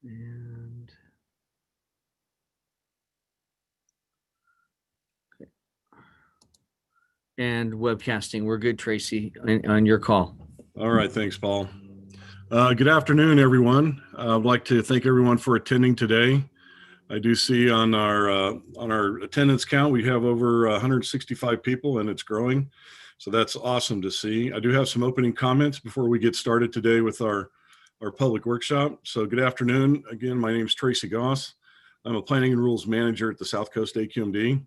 And webcasting. We're good, Tracy, on your call. All right. Thanks, Paul. Good afternoon, everyone. I'd like to thank everyone for attending today. I do see on our attendance count, we have over 165 people and it's growing. So that's awesome to see. I do have some opening comments before we get started today with our public workshop. So good afternoon. Again, my name is Tracy Goss. I'm a planning and rules manager at the South Coast AQMD.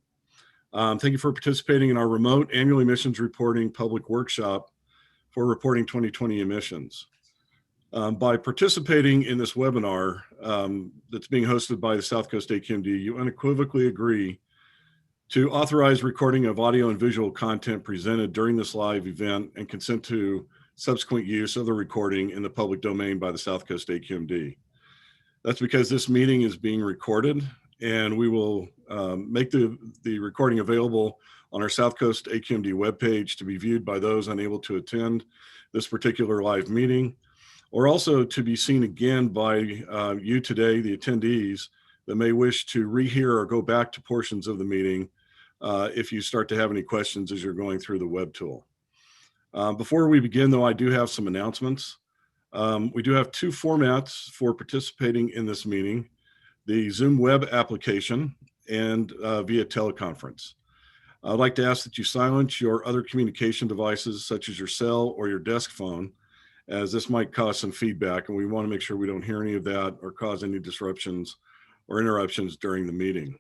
Thank you for participating in our remote annual emissions reporting public workshop for reporting 2020 emissions. By participating in this webinar that's being hosted by the South Coast AQMD, you unequivocally agree to authorize recording of audio and visual content presented during this live event and consent to subsequent use of the recording in the public domain by the South Coast AQMD. That's because this meeting is being recorded and we will make the recording available on our South Coast AQMD webpage to be viewed by those unable to attend this particular live meeting, or also to be seen again by you today, the attendees, that may wish to rehear or go back to portions of the meeting if you start to have any questions as you're going through the web tool. Before we begin, though, I do have some announcements. We do have two formats for participating in this meeting: the Zoom web application and via teleconference. I'd like to ask that you silence your other communication devices, such as your cell or your desk phone, as this might cause some feedback, and we want to make sure we don't hear any of that or cause any disruptions or interruptions during the meeting.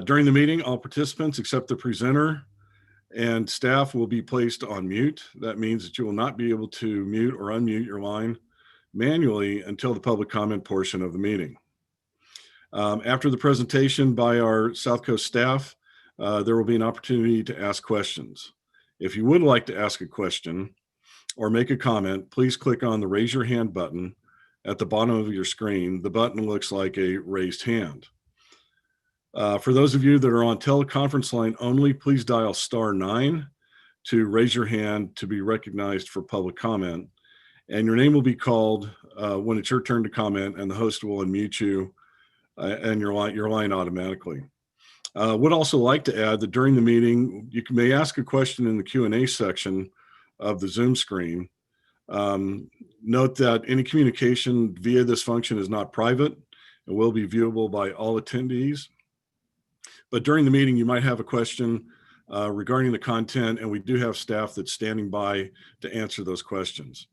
During the meeting, all participants except the presenter and staff will be placed on mute. That means that you will not be able to mute or unmute your line manually until the public comment portion of the meeting. After the presentation by our South Coast staff, there will be an opportunity to ask questions. If you would like to ask a question or make a comment, please click on the raise your hand button at the bottom of your screen. The button looks like a raised hand. For those of you that are on teleconference line only, please dial *9 to raise your hand to be recognized for public comment. And your name will be called when it's your turn to comment, and the host will unmute you and your line automatically. Would also like to add that during the meeting, you may ask a question in the Q&A section of the Zoom screen. Note that any communication via this function is not private and will be viewable by all attendees. But during the meeting, you might have a question regarding the content, and we do have staff that's standing by to answer those questions.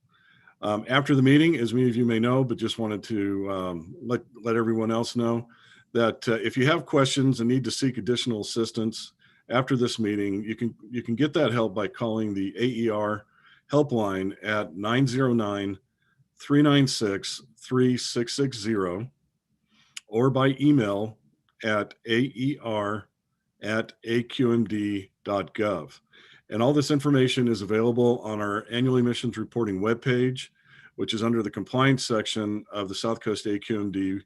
After the meeting, as many of you may know, but just wanted to let everyone else know that if you have questions and need to seek additional assistance after this meeting, you can get that help by calling the AER helpline at 909-396-3660 or by email at aer@aqmd.gov. And all this information is available on our annual emissions reporting webpage, which is under the compliance section of the South Coast AQMD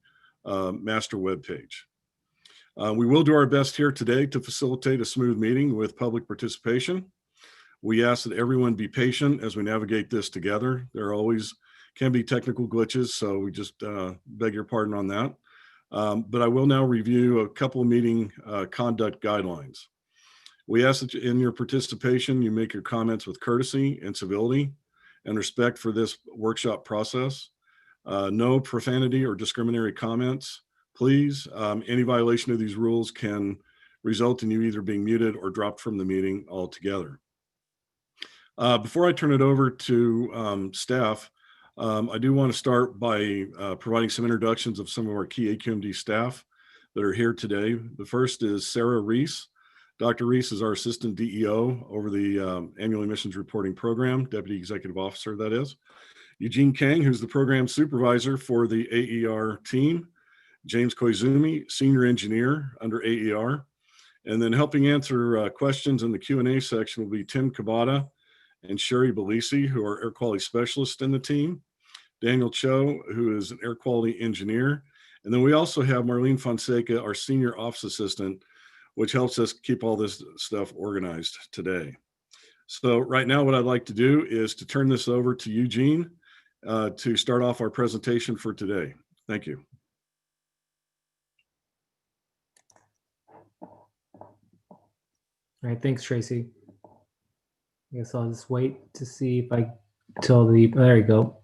master webpage. We will do our best here today to facilitate a smooth meeting with public participation. We ask that everyone be patient as we navigate this together. There always can be technical glitches, so we just beg your pardon on that. But I will now review a couple of meeting conduct guidelines. We ask that in your participation, you make your comments with courtesy and civility and respect for this workshop process. No profanity or discriminatory comments, please. Any violation of these rules can result in you either being muted or dropped from the meeting altogether. Before I turn it over to staff, I do want to start by providing some introductions of some of our key AQMD staff that are here today. The first is Sarah Reese. Dr. Reese is our Assistant DEO over the Annual Emissions Reporting Program, Deputy Executive Officer, that is. Eugene Kang, who's the Program Supervisor for the AER team. James Koizumi, Senior Engineer under AER. And then helping answer questions in the Q&A section will be Tim Kabata and Sherry Belisi, who are Air Quality Specialists in the team. Daniel Cho, who is an Air Quality Engineer. And then we also have Marlene Fonseca, our Senior Office Assistant, which helps us keep all this stuff organized today. So right now what I'd like to do is to turn this over to Eugene to start off our presentation for today. Thank you. All right, thanks, Tracy. I guess I'll just wait to see if I till the, there you go.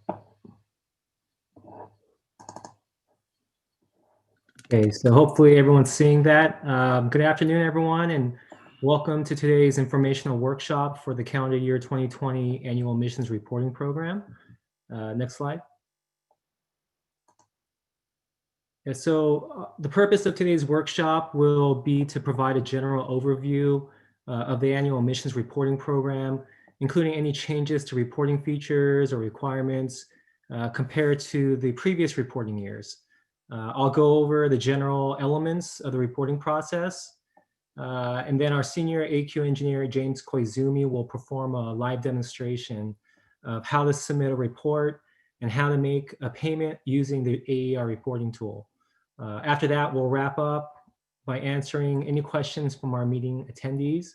Okay, so hopefully everyone's seeing that. Good afternoon, everyone, and welcome to today's informational workshop for the calendar year 2020 annual emissions reporting program. Next slide. Yeah, so the purpose of today's workshop will be to provide a general overview of the annual emissions reporting program, including any changes to reporting features or requirements compared to the previous reporting years. I'll go over the general elements of the reporting process, and then our senior AQ engineer, James Koizumi, will perform a live demonstration of how to submit a report and how to make a payment using the AER reporting tool. After that, we'll wrap up by answering any questions from our meeting attendees.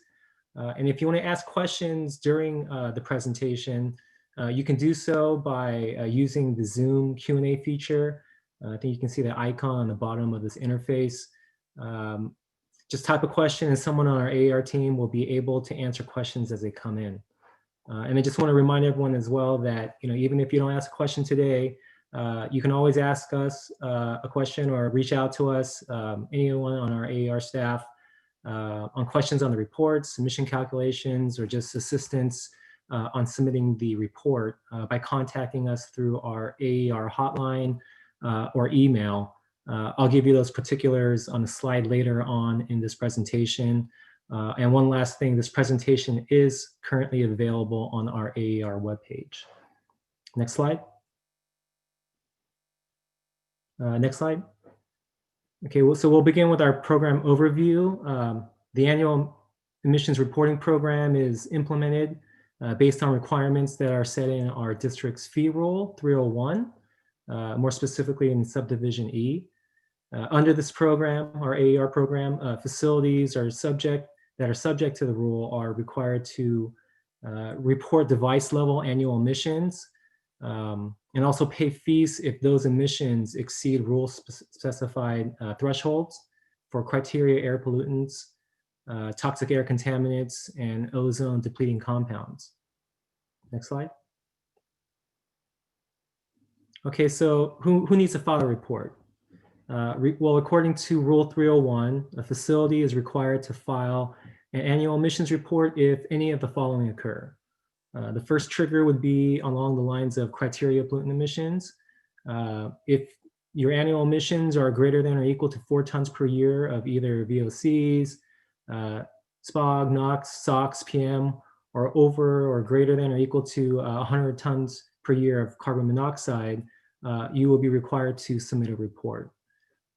And if you want to ask questions during the presentation, you can do so by using the Zoom Q&A feature. I think you can see the icon on the bottom of this interface. Just type a question and someone on our AER team will be able to answer questions as they come in. And I just want to remind everyone as well that, even if you don't ask a question today, you can always ask us a question or reach out to us, anyone on our AER staff, on questions on the reports, emission calculations, or just assistance on submitting the report by contacting us through our AER hotline or email. I'll give you those particulars on the slide later on in this presentation. And one last thing, this presentation is currently available on our AER webpage. Next slide. Next slide. Okay, well, so we'll begin with our program overview. The annual emissions reporting program is implemented based on requirements that are set in our district's fee rule 301, more specifically in subdivision E. Under this program, our AER program, facilities that are subject to the rule are required to report device level annual emissions and also pay fees if those emissions exceed rule specified thresholds for criteria air pollutants, toxic air contaminants, and ozone depleting compounds. Next slide. Okay, so who needs to file a report? Well, according to Rule 301, a facility is required to file an annual emissions report if any of the following occur. The first trigger would be along the lines of criteria pollutant emissions. If your annual emissions are greater than or equal to 4 tons per year of either VOCs, SPOG, NOx, SOx, PM, or over or greater than or equal to 100 tons per year of carbon monoxide, you will be required to submit a report.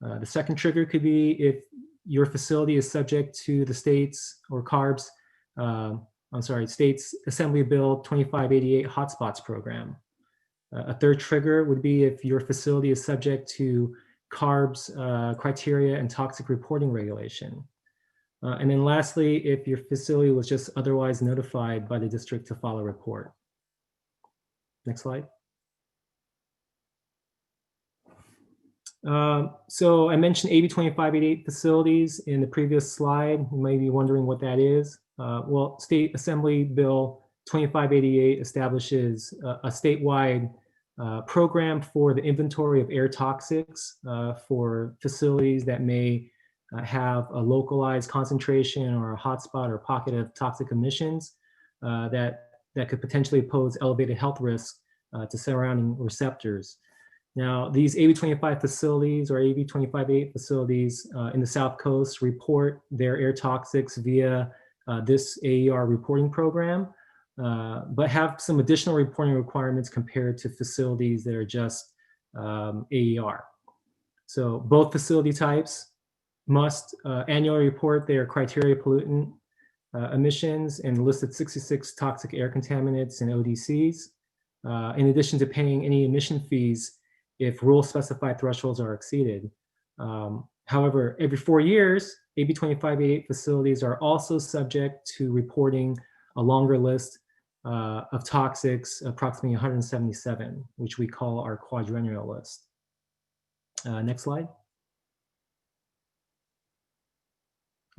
The second trigger could be if your facility is subject to the state's or CARB's, State's Assembly Bill 2588 Hotspots program. A third trigger would be if your facility is subject to CARB's criteria and toxic reporting regulation. And then lastly, if your facility was just otherwise notified by the district to file a report. Next slide. So I mentioned AB 2588 facilities in the previous slide. You may be wondering what that is. Well, State Assembly Bill 2588 establishes a statewide program for the inventory of air toxics for facilities that may have a localized concentration or a hotspot or pocket of toxic emissions that could potentially pose elevated health risks to surrounding receptors. Now, these AB 25 facilities or AB 2588 facilities in the South Coast report their air toxics via this AER reporting program, but have some additional reporting requirements compared to facilities that are just AER. So both facility types must annually report their criteria pollutant emissions and listed 66 toxic air contaminants and ODCs, in addition to paying any emission fees if rule specified thresholds are exceeded. However, every 4 years, AB 2588 facilities are also subject to reporting a longer list of toxics, approximately 177, which we call our quadrennial list. Next slide.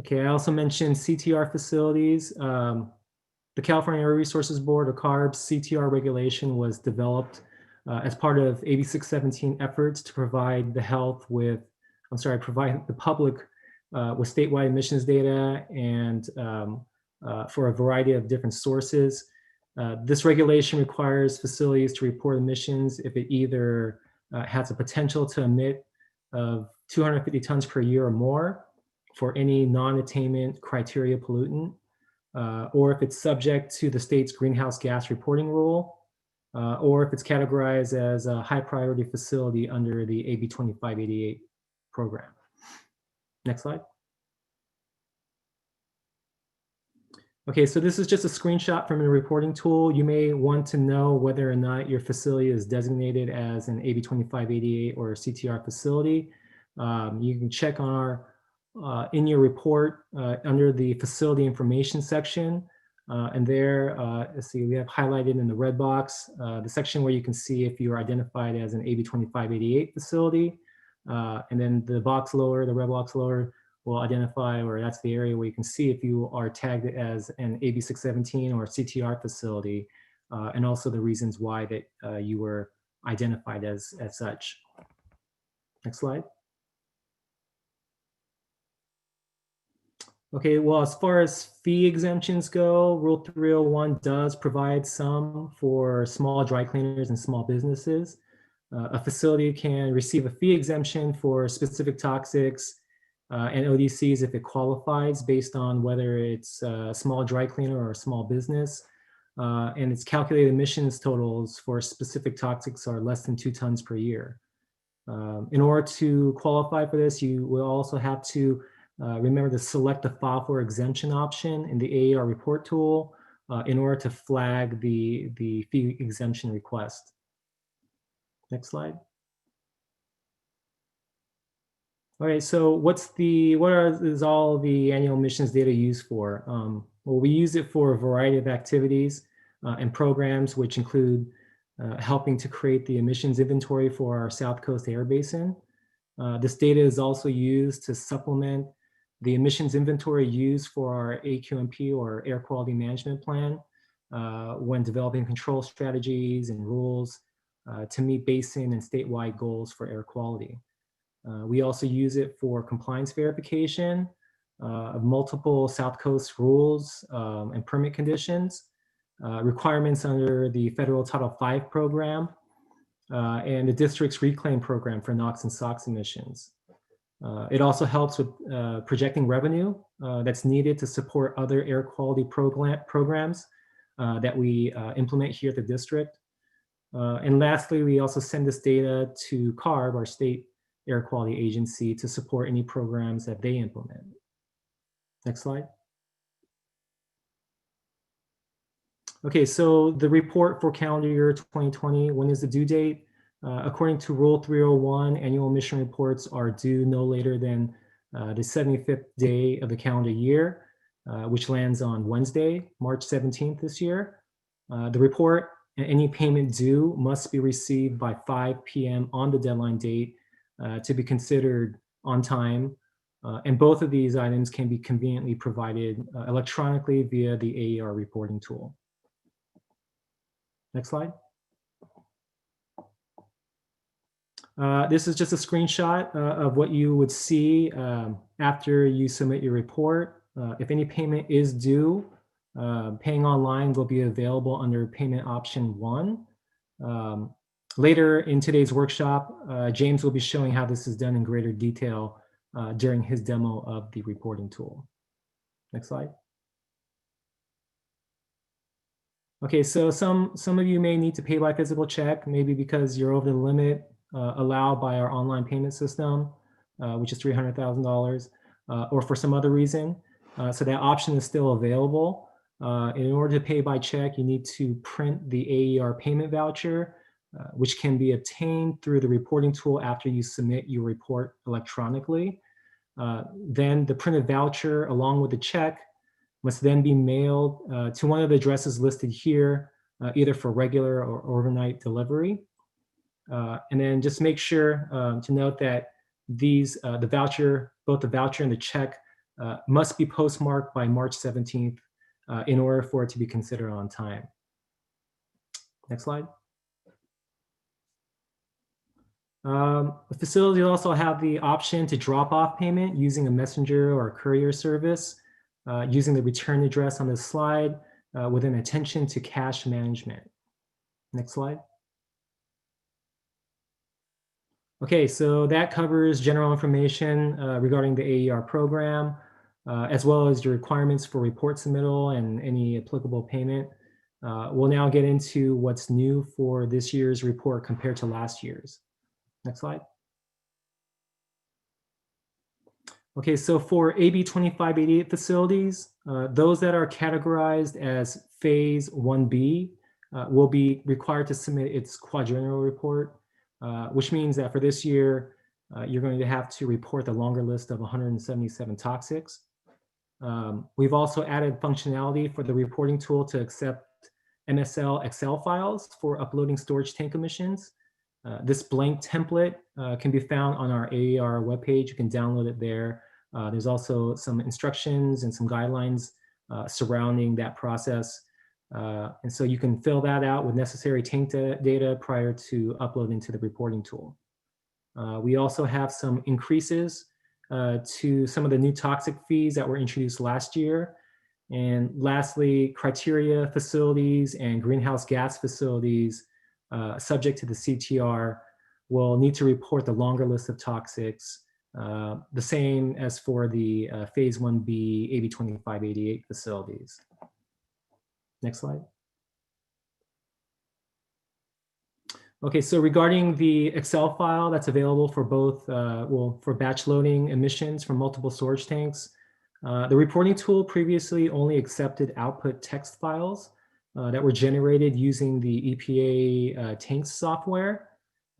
Okay, I also mentioned CTR facilities. The California Air Resources Board, or CARB's CTR regulation was developed as part of AB 617 efforts to provide the provide the public with statewide emissions data and for a variety of different sources. This regulation requires facilities to report emissions if it either has a potential to emit of 250 tons per year or more for any non-attainment criteria pollutant, or if it's subject to the state's greenhouse gas reporting rule, or if it's categorized as a high priority facility under the AB 2588 program. Next slide. Okay, so this is just a screenshot from a reporting tool. You may want to know whether or not your facility is designated as an AB 2588 or a CTR facility. You can check on our in your report under the facility information section. And there, let's see, we have highlighted in the red box, the section where you can see if you are identified as an AB 2588 facility. And then the box lower, the red box lower, will identify, or that's the area where you can see if you are tagged as an AB 617 or CTR facility, and also the reasons why that you were identified as such. Next slide. Okay, well, as far as fee exemptions go, Rule 301 does provide some for small dry cleaners and small businesses. A facility can receive a fee exemption for specific toxics and ODCs if it qualifies based on whether it's a small dry cleaner or a small business. And its calculated emissions totals for specific toxics are less than 2 tons per year. In order to qualify for this, you will also have to remember to select the file for exemption option in the AER report tool in order to flag the fee exemption request. Next slide. All right, so what is all the annual emissions data used for? Well, we use it for a variety of activities and programs, which include helping to create the emissions inventory for our South Coast Air Basin. This data is also used to supplement the emissions inventory used for our AQMD, or Air Quality Management Plan, when developing control strategies and rules to meet basin and statewide goals for air quality. We also use it for compliance verification of multiple South Coast rules and permit conditions, requirements under the federal Title V program, and the district's reclaim program for NOx and SOx emissions. It also helps with projecting revenue that's needed to support other air quality programs that we implement here at the district. And lastly, we also send this data to CARB, our state air quality agency, to support any programs that they implement. Next slide. Okay, so the report for calendar year 2020, when is the due date? According to Rule 301, annual emission reports are due no later than the 75th day of the calendar year, which lands on Wednesday, March 17th this year. The report and any payment due must be received by 5 p.m. on the deadline date to be considered on time. And both of these items can be conveniently provided electronically via the AER reporting tool. Next slide. This is just a screenshot of what you would see after you submit your report. If any payment is due, paying online will be available under payment option 1. Later in today's workshop, James will be showing how this is done in greater detail during his demo of the reporting tool. Next slide. Okay, so some of you may need to pay by physical check, maybe because you're over the limit allowed by our online payment system, which is $300,000, or for some other reason. So that option is still available. In order to pay by check, you need to print the AER payment voucher, which can be obtained through the reporting tool after you submit your report electronically. Then the printed voucher, along with the check, must then be mailed to one of the addresses listed here, either for regular or overnight delivery. And then just make sure to note that these, both the voucher and the check must be postmarked by March 17th in order for it to be considered on time. Next slide. The facility will also have the option to drop off payment using a messenger or a courier service, using the return address on this slide with an attention to cash management. Next slide. Okay, so that covers general information regarding the AER program, as well as your requirements for report submittal and any applicable payment. We'll now get into what's new for this year's report compared to last year's. Next slide. Okay, so for AB 2588 facilities, those that are categorized as Phase 1B will be required to submit its quadrennial report, which means that for this year, you're going to have to report the longer list of 177 toxics. We've also added functionality for the reporting tool to accept MSL Excel files for uploading storage tank emissions. This blank template can be found on our AER webpage. You can download it there. There's also some instructions and some guidelines surrounding that process. And so you can fill that out with necessary tank data prior to uploading to the reporting tool. We also have some increases to some of the new toxic fees that were introduced last year. And lastly, criteria facilities and greenhouse gas facilities subject to the CTR will need to report the longer list of toxics, the same as for the Phase 1B AB 2588 facilities. Next slide. Okay, so regarding the Excel file that's available for both, for batch loading emissions from multiple storage tanks, the reporting tool previously only accepted output text files that were generated using the EPA tanks software.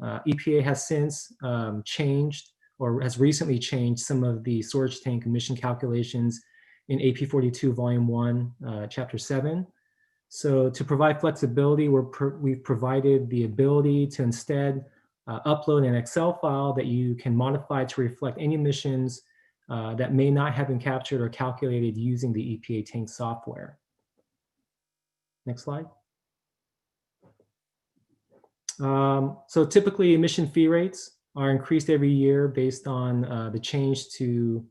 EPA has since changed or has recently changed some of the storage tank emission calculations in AP 42 Volume 1, Chapter 7. So to provide flexibility, we've provided the ability to instead upload an Excel file that you can modify to reflect any emissions that may not have been captured or calculated using the EPA tank software. Next slide. So typically emission fee rates are increased every year based on the change to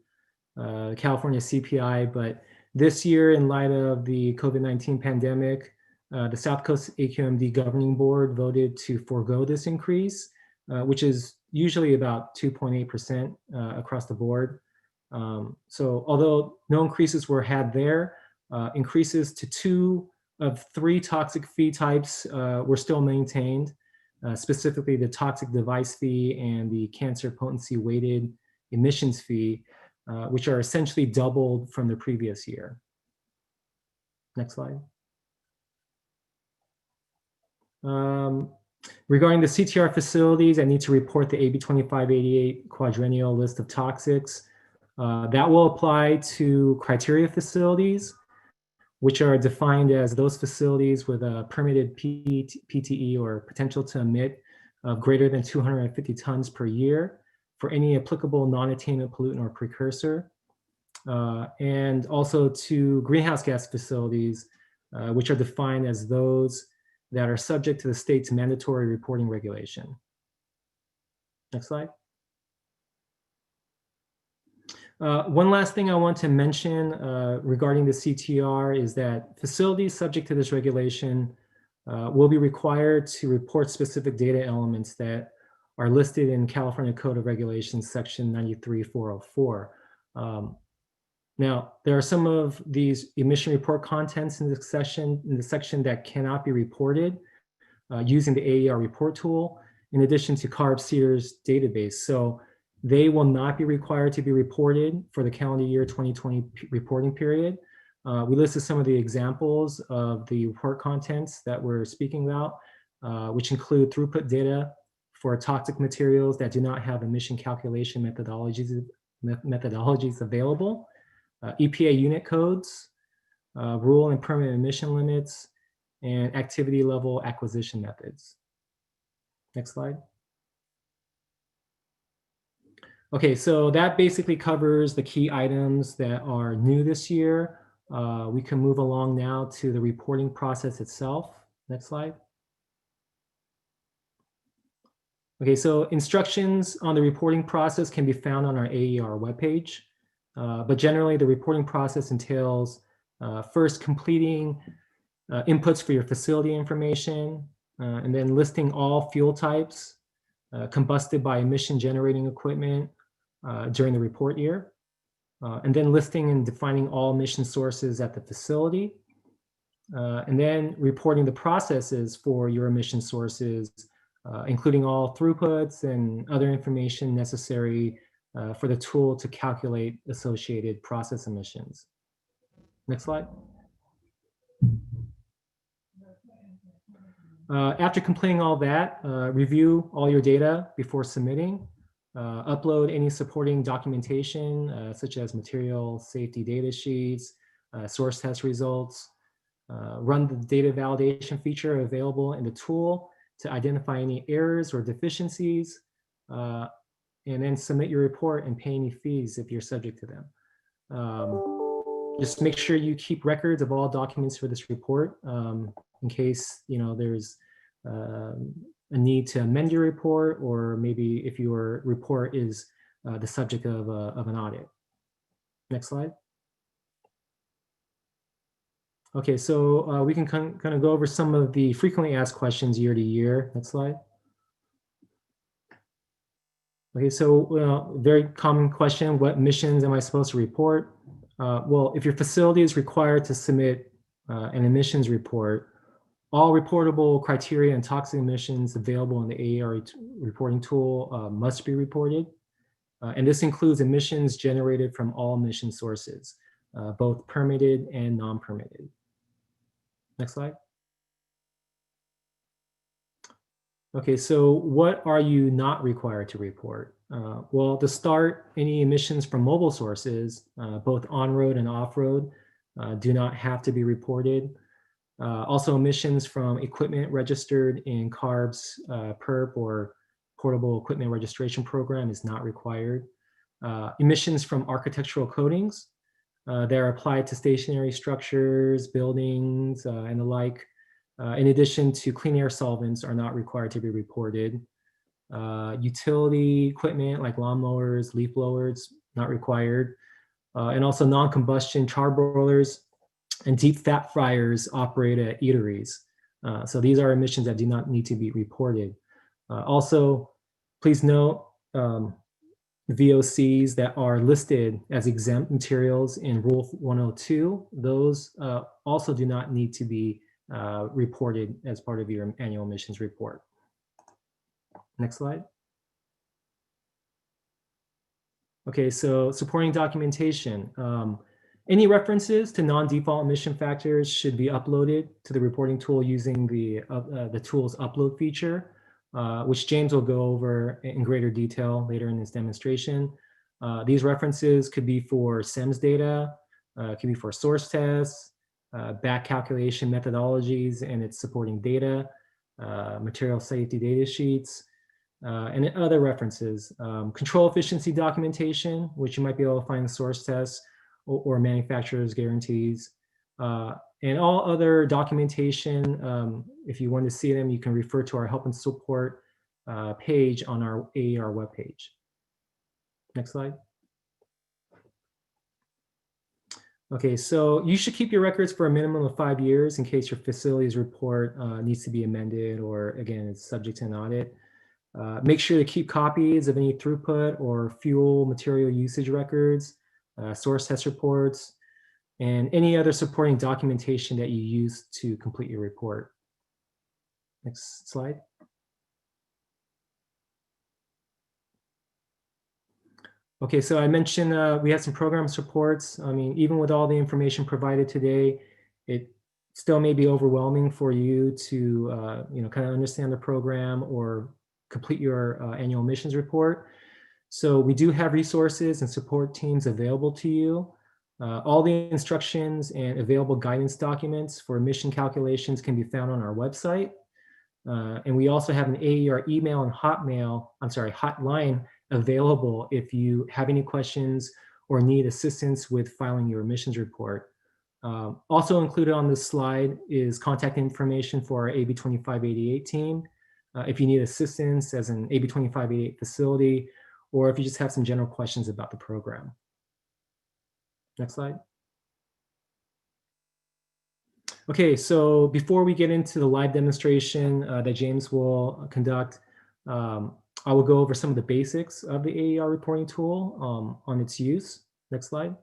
California CPI, but this year, in light of the COVID-19 pandemic, the South Coast AQMD Governing Board voted to forego this increase, which is usually about 2.8% across the board. So although no increases were had there, increases to 2 of 3 toxic fee types were still maintained, specifically the toxic device fee and the cancer potency weighted emissions fee, which are essentially doubled from the previous year. Next slide. Regarding the CTR facilities that need to report the AB 2588 quadrennial list of toxics, that will apply to criteria facilities, which are defined as those facilities with a permitted PTE or potential to emit of greater than 250 tons per year for any applicable non-attainment pollutant or precursor, and also to greenhouse gas facilities, which are defined as those that are subject to the state's mandatory reporting regulation. Next slide. One last thing I want to mention regarding the CTR is that facilities subject to this regulation will be required to report specific data elements that are listed in California Code of Regulations, section 93-404. Now, there are some of these emission report contents in the section that cannot be reported using the AER report tool, in addition to CARB-SEER's database. So they will not be required to be reported for the calendar year 2020 reporting period. We listed some of the examples of the report contents that we're speaking about, which include throughput data for toxic materials that do not have emission calculation methodologies available, EPA unit codes, rule and permanent emission limits, and activity level acquisition methods. Next slide. Okay, so that basically covers the key items that are new this year. We can move along now to the reporting process itself. Next slide. Okay, so instructions on the reporting process can be found on our AER webpage. But generally, the reporting process entails first completing inputs for your facility information, and then listing all fuel types combusted by emission generating equipment during the report year, and then listing and defining all emission sources at the facility, and then reporting the processes for your emission sources, including all throughputs and other information necessary for the tool to calculate associated process emissions. Next slide. After completing all that, review all your data before submitting. Upload any supporting documentation, such as material safety data sheets, source test results. Run the data validation feature available in the tool to identify any errors or deficiencies, and then submit your report and pay any fees if you're subject to them. Just make sure you keep records of all documents for this report in case there's a need to amend your report, or maybe if your report is the subject of an audit. Next slide. Okay, so we can kind of go over some of the frequently asked questions year to year. Next slide. Okay, so very common question, what emissions am I supposed to report? Well, if your facility is required to submit an emissions report, all reportable criteria and toxic emissions available in the AER reporting tool must be reported. And this includes emissions generated from all emission sources, both permitted and non-permitted. Next slide. Okay, so what are you not required to report? Well, to start, any emissions from mobile sources, both on-road and off-road, do not have to be reported. Also, emissions from equipment registered in CARB's PERP or Portable Equipment Registration Program is not required. Emissions from architectural coatings that are applied to stationary structures, buildings, and the like, in addition to clean air solvents, are not required to be reported. Utility equipment like lawnmowers, leaf blowers, not required. And also non-combustion charbroilers and deep fat fryers operate at eateries. So these are emissions that do not need to be reported. Also, please note VOCs that are listed as exempt materials in Rule 102, those also do not need to be reported as part of your annual emissions report. Next slide. Okay, so supporting documentation. Any references to non-default emission factors should be uploaded to the reporting tool using the tool's upload feature, which James will go over in greater detail later in this demonstration. These references could be for SEMS data, could be for source tests, back calculation methodologies and its supporting data, material safety data sheets, and other references. Control efficiency documentation, which you might be able to find in source tests or manufacturer's guarantees, and all other documentation. If you want to see them, you can refer to our help and support page on our AER webpage. Next slide. Okay, so you should keep your records for a minimum of 5 years in case your facility's report needs to be amended or, again, it's subject to an audit. Make sure to keep copies of any throughput or fuel material usage records, source test reports, and any other supporting documentation that you use to complete your report. Next slide. Okay, so I mentioned we had some program supports. I mean, even with all the information provided today, it still may be overwhelming for you to kind of understand the program or complete your annual emissions report. So we do have resources and support teams available to you. All the instructions and available guidance documents for emission calculations can be found on our website. And we also have an AER email and hotline available if you have any questions or need assistance with filing your emissions report. Also included on this slide is contact information for our AB 2588 team. If you need assistance as an AB 2588 facility, or if you just have some general questions about the program. Next slide. Okay, so before we get into the live demonstration that James will conduct, I will go over some of the basics of the AER reporting tool on its use. Next slide.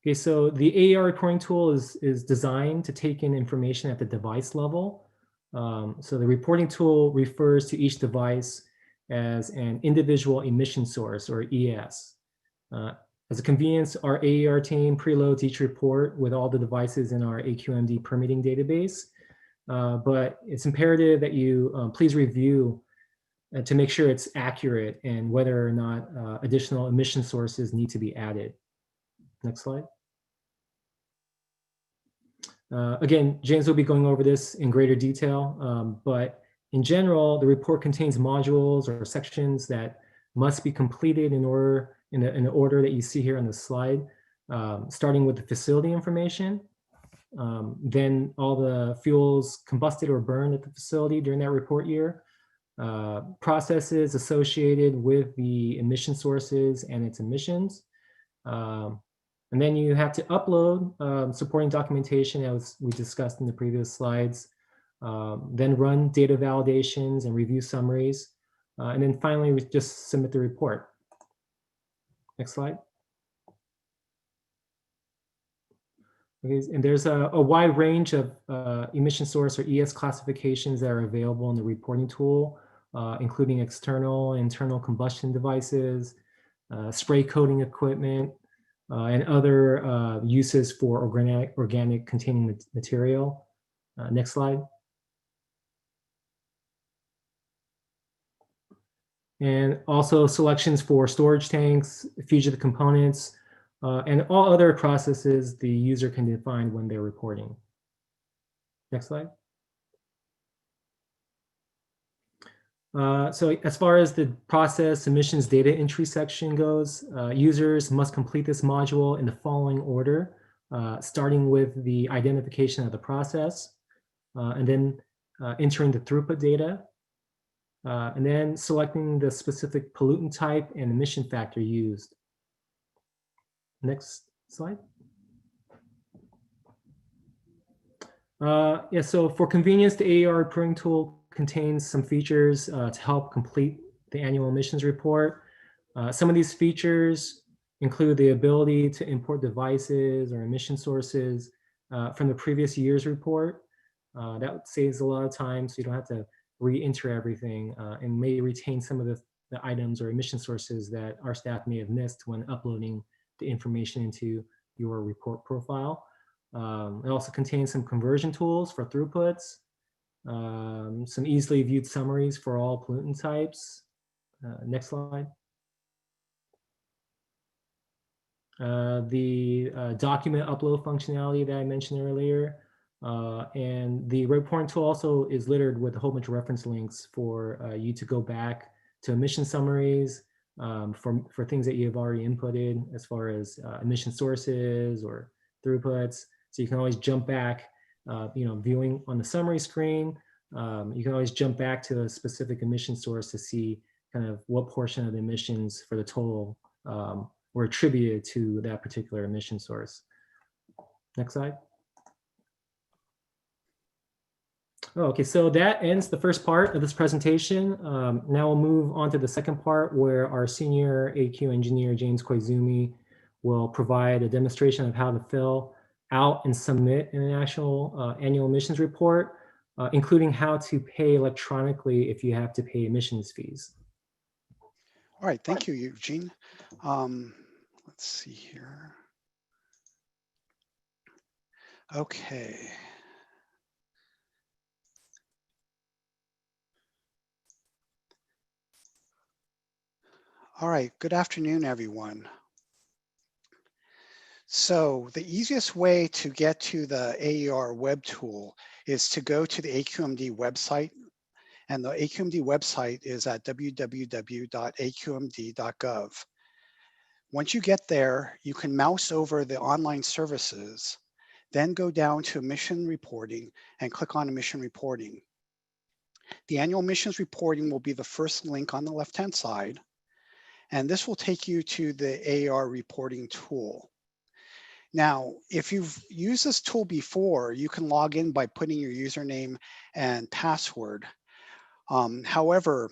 Okay, so the AER reporting tool is designed to take in information at the device level. So the reporting tool refers to each device as an individual emission source, or ES. As a convenience, our AER team preloads each report with all the devices in our AQMD permitting database. But it's imperative that you please review to make sure it's accurate and whether or not additional emission sources need to be added. Next slide. Again, James will be going over this in greater detail, but in general, the report contains modules or sections that must be completed in the order that you see here on the slide, starting with the facility information, then all the fuels combusted or burned at the facility during that report year, processes associated with the emission sources and its emissions, and then you have to upload supporting documentation as we discussed in the previous slides, then run data validations and review summaries, and then finally we just submit the report. Next slide. Okay, and there's a wide range of emission source or ES classifications that are available in the reporting tool, including external and internal combustion devices, spray coating equipment, and other uses for organic containing material. Next slide. And also selections for storage tanks, fugitive components, and all other processes the user can define when they're reporting. Next slide. So as far as the process emissions data entry section goes, users must complete this module in the following order, starting with the identification of the process, and then entering the throughput data, and then selecting the specific pollutant type and emission factor used. Next slide. Yeah, so for convenience, the AER reporting tool contains some features to help complete the annual emissions report. Some of these features include the ability to import devices or emission sources from the previous year's report. That saves a lot of time, so you don't have to re-enter everything, and may retain some of the items or emission sources that our staff may have missed when uploading the information into your report profile. It also contains some conversion tools for throughputs, some easily viewed summaries for all pollutant types. Next slide. The document upload functionality that I mentioned earlier. And the reporting tool also is littered with a whole bunch of reference links for you to go back to emission summaries for things that you have already inputted as far as emission sources or throughputs. So you can always jump back, viewing on the summary screen. You can always jump back to a specific emission source to see kind of what portion of the emissions for the total were attributed to that particular emission source. Next slide. Oh, okay, so that ends the first part of this presentation. Now we'll move on to the second part where our senior AQ engineer, James Koizumi, will provide a demonstration of how to fill out and submit an actual annual emissions report, including how to pay electronically if you have to pay emissions fees. All right, thank you, Eugene. Let's see here. Okay. All right, good afternoon, everyone. So the easiest way to get to the AER web tool is to go to the AQMD website. And the AQMD website is at www.aqmd.gov. Once you get there, you can mouse over the online services, then go down to emission reporting and click on emission reporting. The annual emissions reporting will be the first link on the left-hand side, and this will take you to the AER reporting tool. Now, if you've used this tool before, you can log in by putting your username and password. However,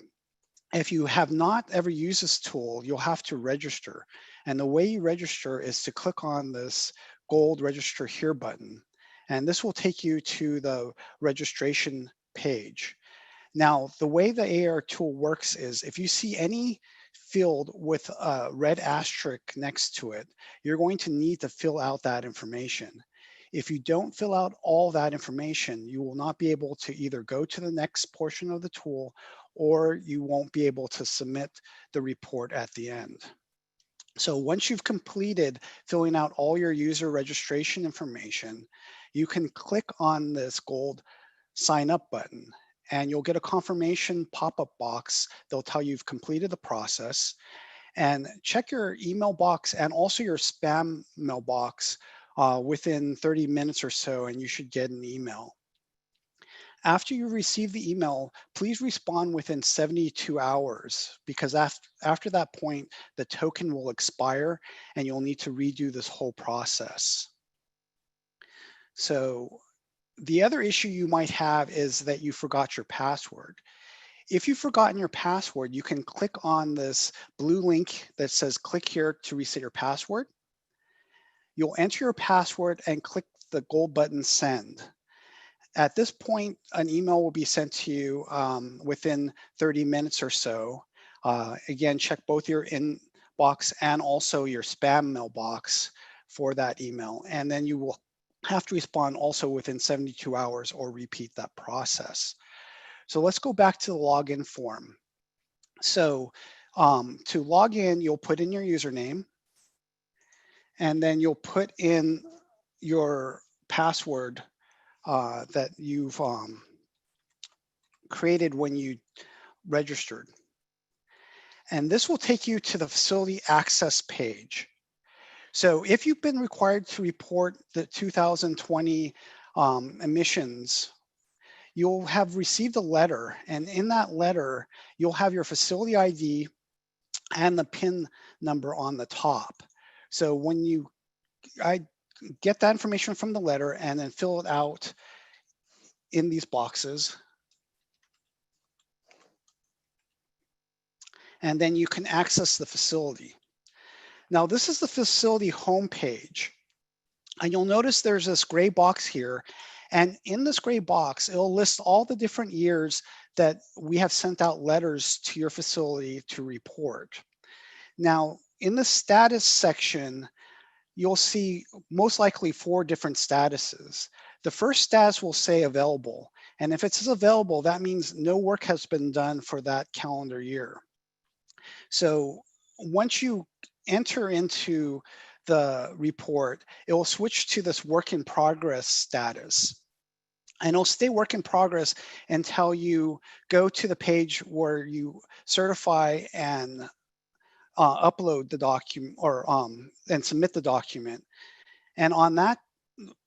if you have not ever used this tool, you'll have to register. And the way you register is to click on this gold register here button. And this will take you to the registration page. Now, the way the AER tool works is if you see any field with a red asterisk next to it, you're going to need to fill out that information. If you don't fill out all that information, you will not be able to either go to the next portion of the tool or you won't be able to submit the report at the end. So once you've completed filling out all your user registration information, you can click on this gold sign up button and you'll get a confirmation pop-up box. They'll tell you you've completed the process. And check your email box and also your spam mailbox within 30 minutes or so, and you should get an email. After you receive the email, please respond within 72 hours because after that point, the token will expire and you'll need to redo this whole process. So the other issue you might have is that you forgot your password. If you've forgotten your password, you can click on this blue link that says click here to reset your password. You'll enter your password and click the gold button send. At this point, an email will be sent to you within 30 minutes or so. Again, check both your inbox and also your spam mailbox for that email. And then you will have to respond also within 72 hours or repeat that process. So let's go back to the login form. So to log in, you'll put in your username and then you'll put in your password that you've created when you registered. And this will take you to the facility access page. So if you've been required to report the 2020 emissions, you'll have received a letter, and in that letter, you'll have your facility ID and the PIN number on the top. So when I get that information from the letter and then fill it out in these boxes. And then you can access the facility. Now, this is the facility homepage. And you'll notice there's this gray box here. And in this gray box, it'll list all the different years that we have sent out letters to your facility to report. Now, in the status section, you'll see most likely 4 different statuses. The first status will say available. And if it says available, that means no work has been done for that calendar year. So once you enter into the report, it will switch to this work in progress status. And it'll stay work in progress until you go to the page where you certify and upload the document or and submit the document. And on that,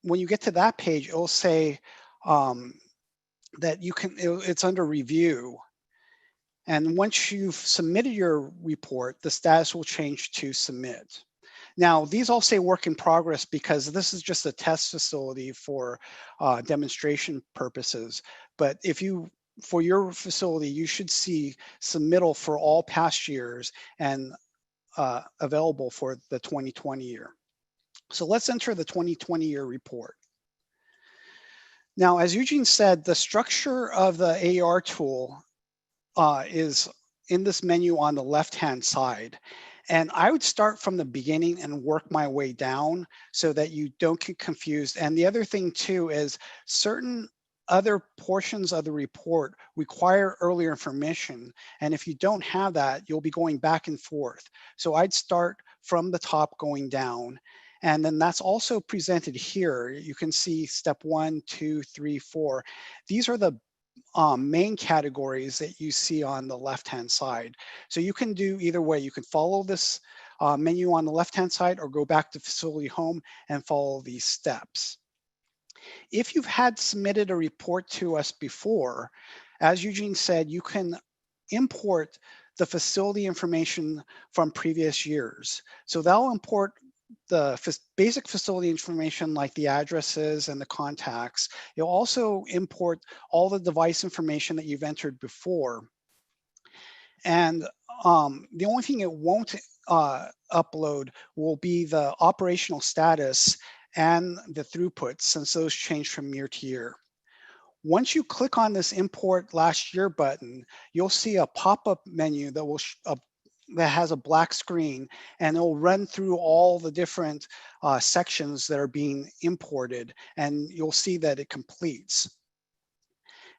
when you get to that page, it'll say that it's under review. And once you've submitted your report, the status will change to submit. Now, these all say work in progress because this is just a test facility for demonstration purposes. But for your facility, you should see submittal for all past years and available for the 2020 year. So let's enter the 2020 year report. Now, as Eugene said, the structure of the AER tool is in this menu on the left-hand side. And I would start from the beginning and work my way down so that you don't get confused. And the other thing too is certain other portions of the report require earlier information. And if you don't have that, you'll be going back and forth. So I'd start from the top going down. And then that's also presented here. You can see step 1, 2, 3, 4. These are the main categories that you see on the left-hand side. So you can do either way. You can follow this menu on the left-hand side or go back to facility home and follow these steps. If you've had submitted a report to us before, as Eugene said, you can import the facility information from previous years. So that'll import the basic facility information like the addresses and the contacts. You'll also import all the device information that you've entered before. And the only thing it won't upload will be the operational status and the throughput, since those change from year to year. Once you click on this import last year button, you'll see a pop-up menu that will that has a black screen, and it'll run through all the different sections that are being imported, and you'll see that it completes.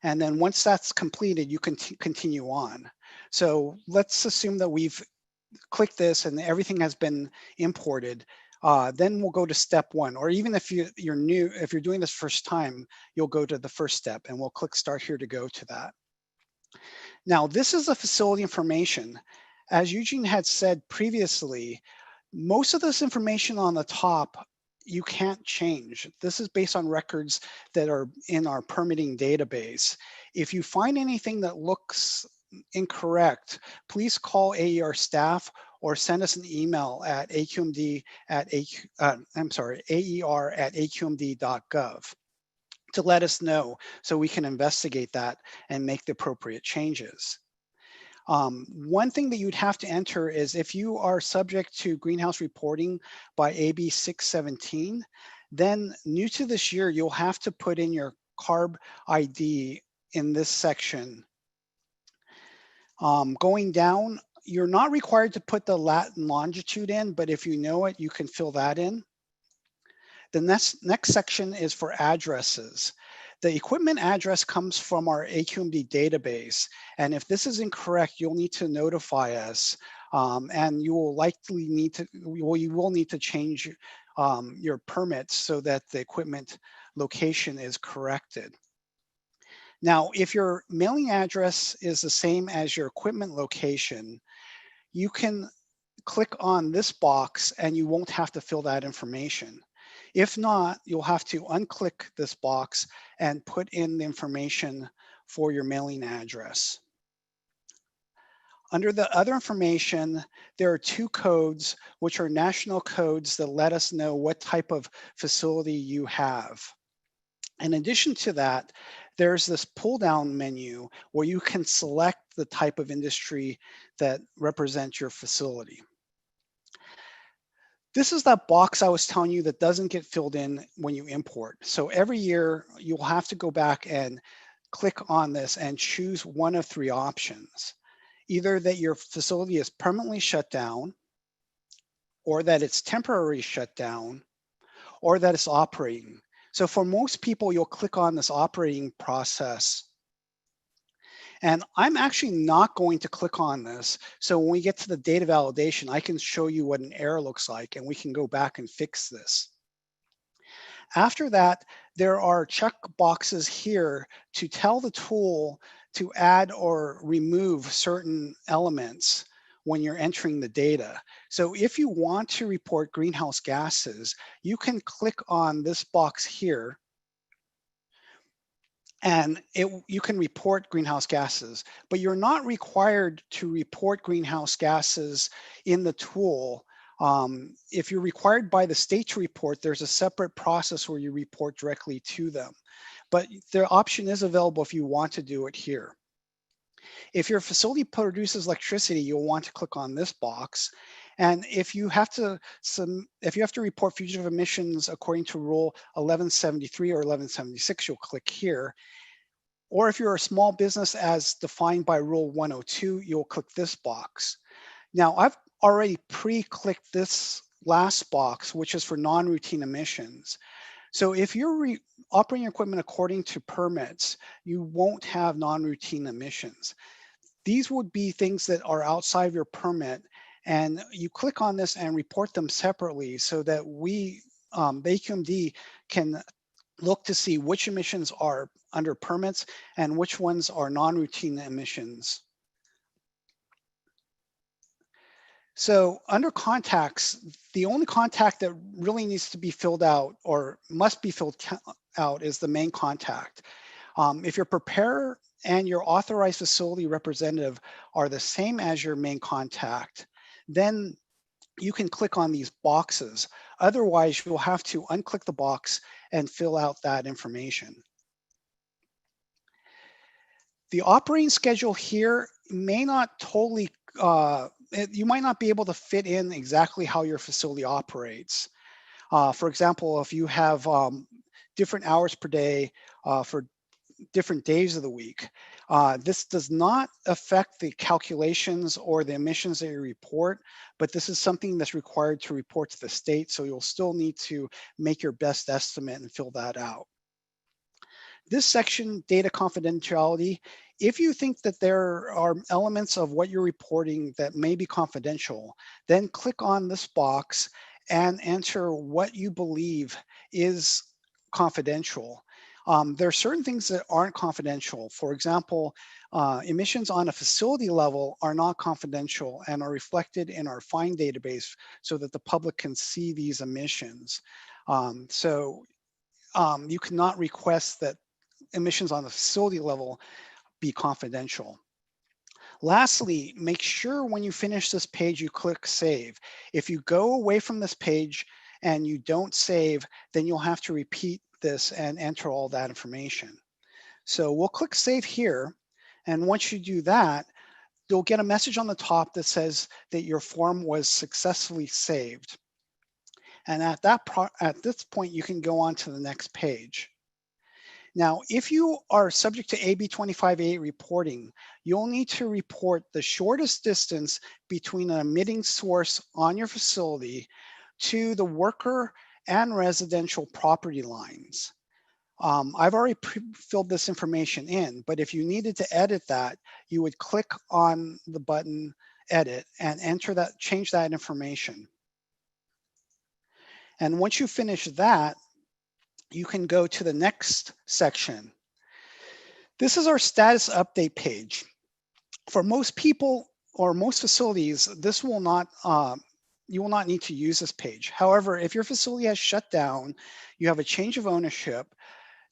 And then once that's completed, you can continue on. So let's assume that we've clicked this and everything has been imported. Then we'll go to step 1, or even if you're new, if you're doing this first time, you'll go to the first step, and we'll click start here to go to that. Now, this is the facility information. As Eugene had said previously, most of this information on the top, you can't change. This is based on records that are in our permitting database. If you find anything that looks incorrect, please call AER staff or send us an email at AER@aqmd.gov to let us know so we can investigate that and make the appropriate changes. One thing that you'd have to enter is if you are subject to greenhouse reporting by AB 617, then new to this year, you'll have to put in your CARB ID in this section. Going down, you're not required to put the lat and longitude in, but if you know it, you can fill that in. The next section is for addresses. The equipment address comes from our AQMD database, and if this is incorrect, you'll need to notify us, and you will likely need to, you will need to change your permits so that the equipment location is corrected. Now, if your mailing address is the same as your equipment location, you can click on this box and you won't have to fill that information. If not, you'll have to unclick this box and put in the information for your mailing address. Under the other information, there are 2 codes, which are national codes that let us know what type of facility you have. In addition to that, there's this pull-down menu where you can select the type of industry that represents your facility. This is that box I was telling you that doesn't get filled in when you import. So every year you'll have to go back and click on this and choose one of 3 options. Either that your facility is permanently shut down, or that it's temporarily shut down, or that it's operating. So for most people, you'll click on this operating process. And I'm actually not going to click on this. So when we get to the data validation, I can show you what an error looks like, and we can go back and fix this. After that, there are check boxes here to tell the tool to add or remove certain elements when you're entering the data. So if you want to report greenhouse gases, you can click on this box here, and you can report greenhouse gases, but you're not required to report greenhouse gases in the tool. If you're required by the state to report, there's a separate process where you report directly to them. But the option is available if you want to do it here. If your facility produces electricity, you'll want to click on this box. And if you have to report fugitive emissions according to Rule 1173 or 1176, you'll click here. Or if you're a small business as defined by Rule 102, you'll click this box. Now, I've already pre-clicked this last box, which is for non-routine emissions. So if you're operating your equipment according to permits, you won't have non-routine emissions. These would be things that are outside of your permit, And you click on this and report them separately so that we, the AQMD, can look to see which emissions are under permits and which ones are non-routine emissions. So under contacts, the only contact that really needs to be filled out or must be filled out is the main contact. If your preparer and your authorized facility representative are the same as your main contact, then you can click on these boxes. Otherwise, you'll have to unclick the box and fill out that information. The operating schedule here may not totally, you might not be able to fit in exactly how your facility operates. For example, if you have different hours per day for different days of the week, this does not affect the calculations or the emissions that you report, but this is something that's required to report to the state, so you'll still need to make your best estimate and fill that out. This section, data confidentiality, if you think that there are elements of what you're reporting that may be confidential, then click on this box and enter what you believe is confidential. There are certain things that aren't confidential. For example, emissions on a facility level are not confidential and are reflected in our FIND database so that the public can see these emissions. You cannot request that emissions on the facility level be confidential. Lastly, make sure when you finish this page, you click save. If you go away from this page and you don't save, then you'll have to repeat this and enter all that information. So we'll click save here. And once you do that, you'll get a message on the top that says that your form was successfully saved. And at this point, you can go on to the next page. Now, if you are subject to AB 25A reporting, you'll need to report the shortest distance between an emitting source on your facility to the worker and residential property lines. I've already filled this information in, but if you needed to edit that, you would click on the button edit and enter that, change that information. And once you finish that, you can go to the next section. This is our status update page. For most people or most facilities, this will not, you will not need to use this page. However, if your facility has shut down, you have a change of ownership,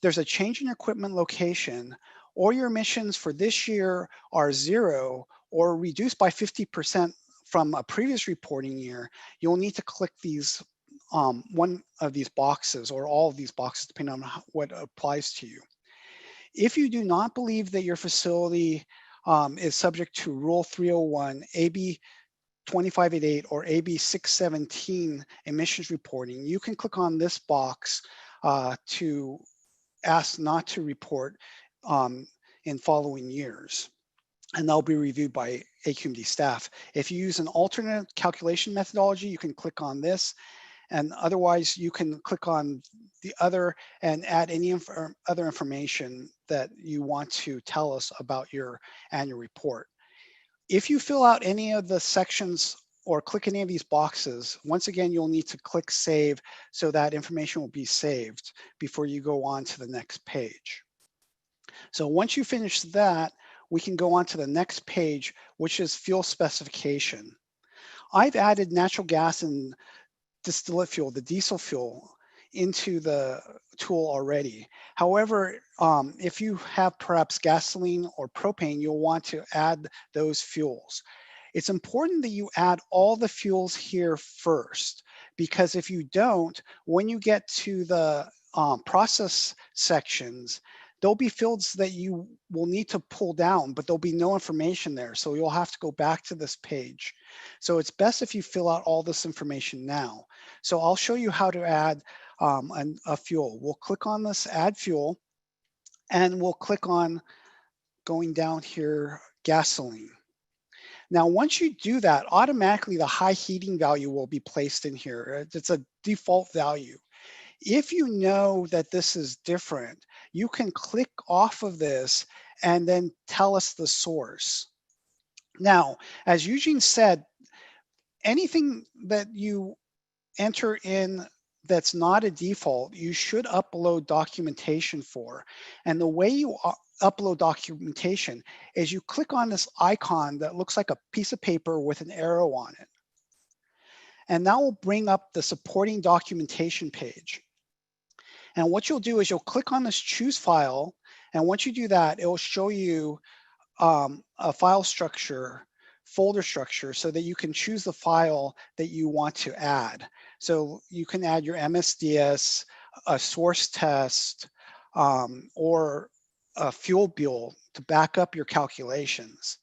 there's a change in equipment location, or your emissions for this year are 0 or reduced by 50% from a previous reporting year, you'll need to click these one of these boxes or all of these boxes, depending on what applies to you. If you do not believe that your facility is subject to Rule 301, AB 2588, or AB 617 emissions reporting, you can click on this box to ask not to report in following years. And they'll be reviewed by AQMD staff. If you use an alternate calculation methodology, you can click on this. And otherwise, you can click on the other and add any other information that you want to tell us about your annual report. If you fill out any of the sections or click any of these boxes, once again, you'll need to click save so that information will be saved before you go on to the next page. So once you finish that, we can go on to the next page, which is fuel specification. I've added natural gas and distillate fuel, the diesel fuel, into the tool already. However, if you have perhaps gasoline or propane, you'll want to add those fuels. It's important that you add all the fuels here first, because if you don't, when you get to the process sections, there'll be fields that you will need to pull down, but there'll be no information there. So you'll have to go back to this page. So it's best if you fill out all this information now. So I'll show you how to add a fuel. We'll click on this add fuel, and we'll click on going down here, gasoline. Now, once you do that, automatically the high heating value will be placed in here. It's a default value. If you know that this is different, you can click off of this and then tell us the source. Now, as Eugene said, anything that you enter in that's not a default, you should upload documentation for. And the way you upload documentation is you click on this icon that looks like a piece of paper with an arrow on it. And that will bring up the supporting documentation page. And what you'll do is you'll click on this choose file. And once you do that, it will show you a file structure, folder structure, so that you can choose the file that you want to add. So you can add your MSDS, a source test, or a fuel bill to back up your calculations.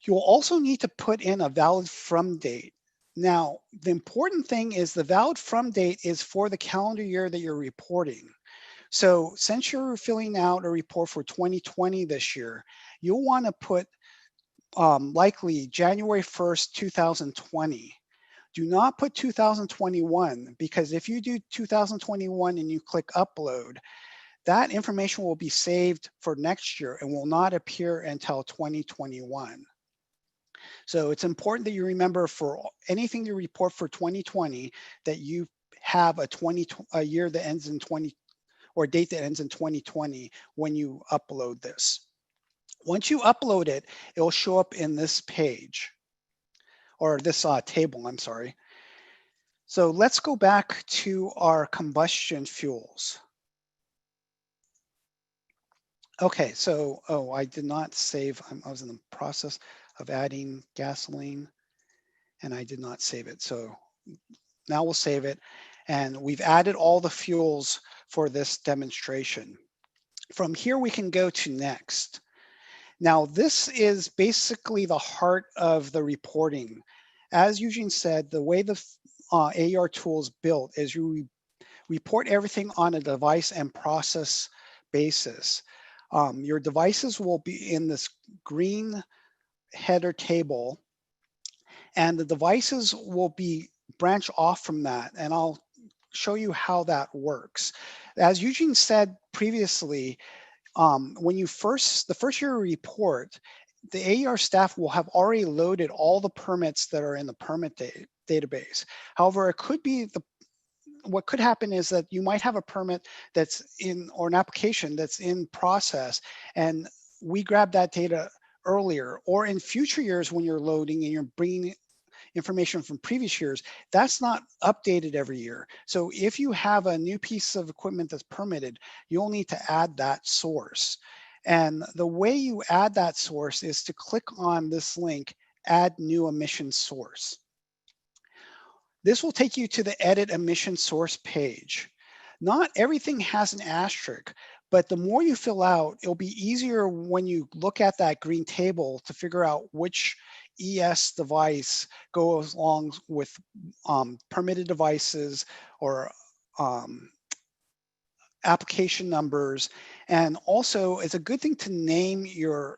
You'll also need to put in a valid from date. Now, the important thing is the valid from date is for the calendar year that you're reporting. So since you're filling out a report for 2020 this year, you'll want to put likely January 1st, 2020. Do not put 2021, because if you do 2021 and you click upload, that information will be saved for next year and will not appear until 2021. So it's important that you remember for anything you report for 2020 that you have a year that ends in 20 or a date that ends in 2020 when you upload this. Once you upload it, it will show up in this page or this table, I'm sorry. So let's go back to our combustion fuels. Okay, so, I did not save, I was in the process of adding gasoline and I did not save it. So now we'll save it. And we've added all the fuels for this demonstration. From here, we can go to next. Now, this is basically the heart of the reporting. As Eugene said, the way the AER tool is built is you report everything on a device and process basis. Your devices will be in this green header table, and the devices will be branch off from that, and I'll show you how that works. As Eugene said previously, when you the first year report, the AER staff will have already loaded all the permits that are in the permit database. However, it could be what could happen is that you might have a permit that's in, or an application that's in process, and we grab that data earlier, or in future years when you're loading and you're bringing information from previous years, that's not updated every year. So if you have a new piece of equipment that's permitted, you'll need to add that source. And the way you add that source is to click on this link, add new emission source. This will take you to the edit emission source page. Not everything has an asterisk, but the more you fill out, it'll be easier when you look at that green table to figure out which ES device goes along with permitted devices or application numbers. And also, it's a good thing to name your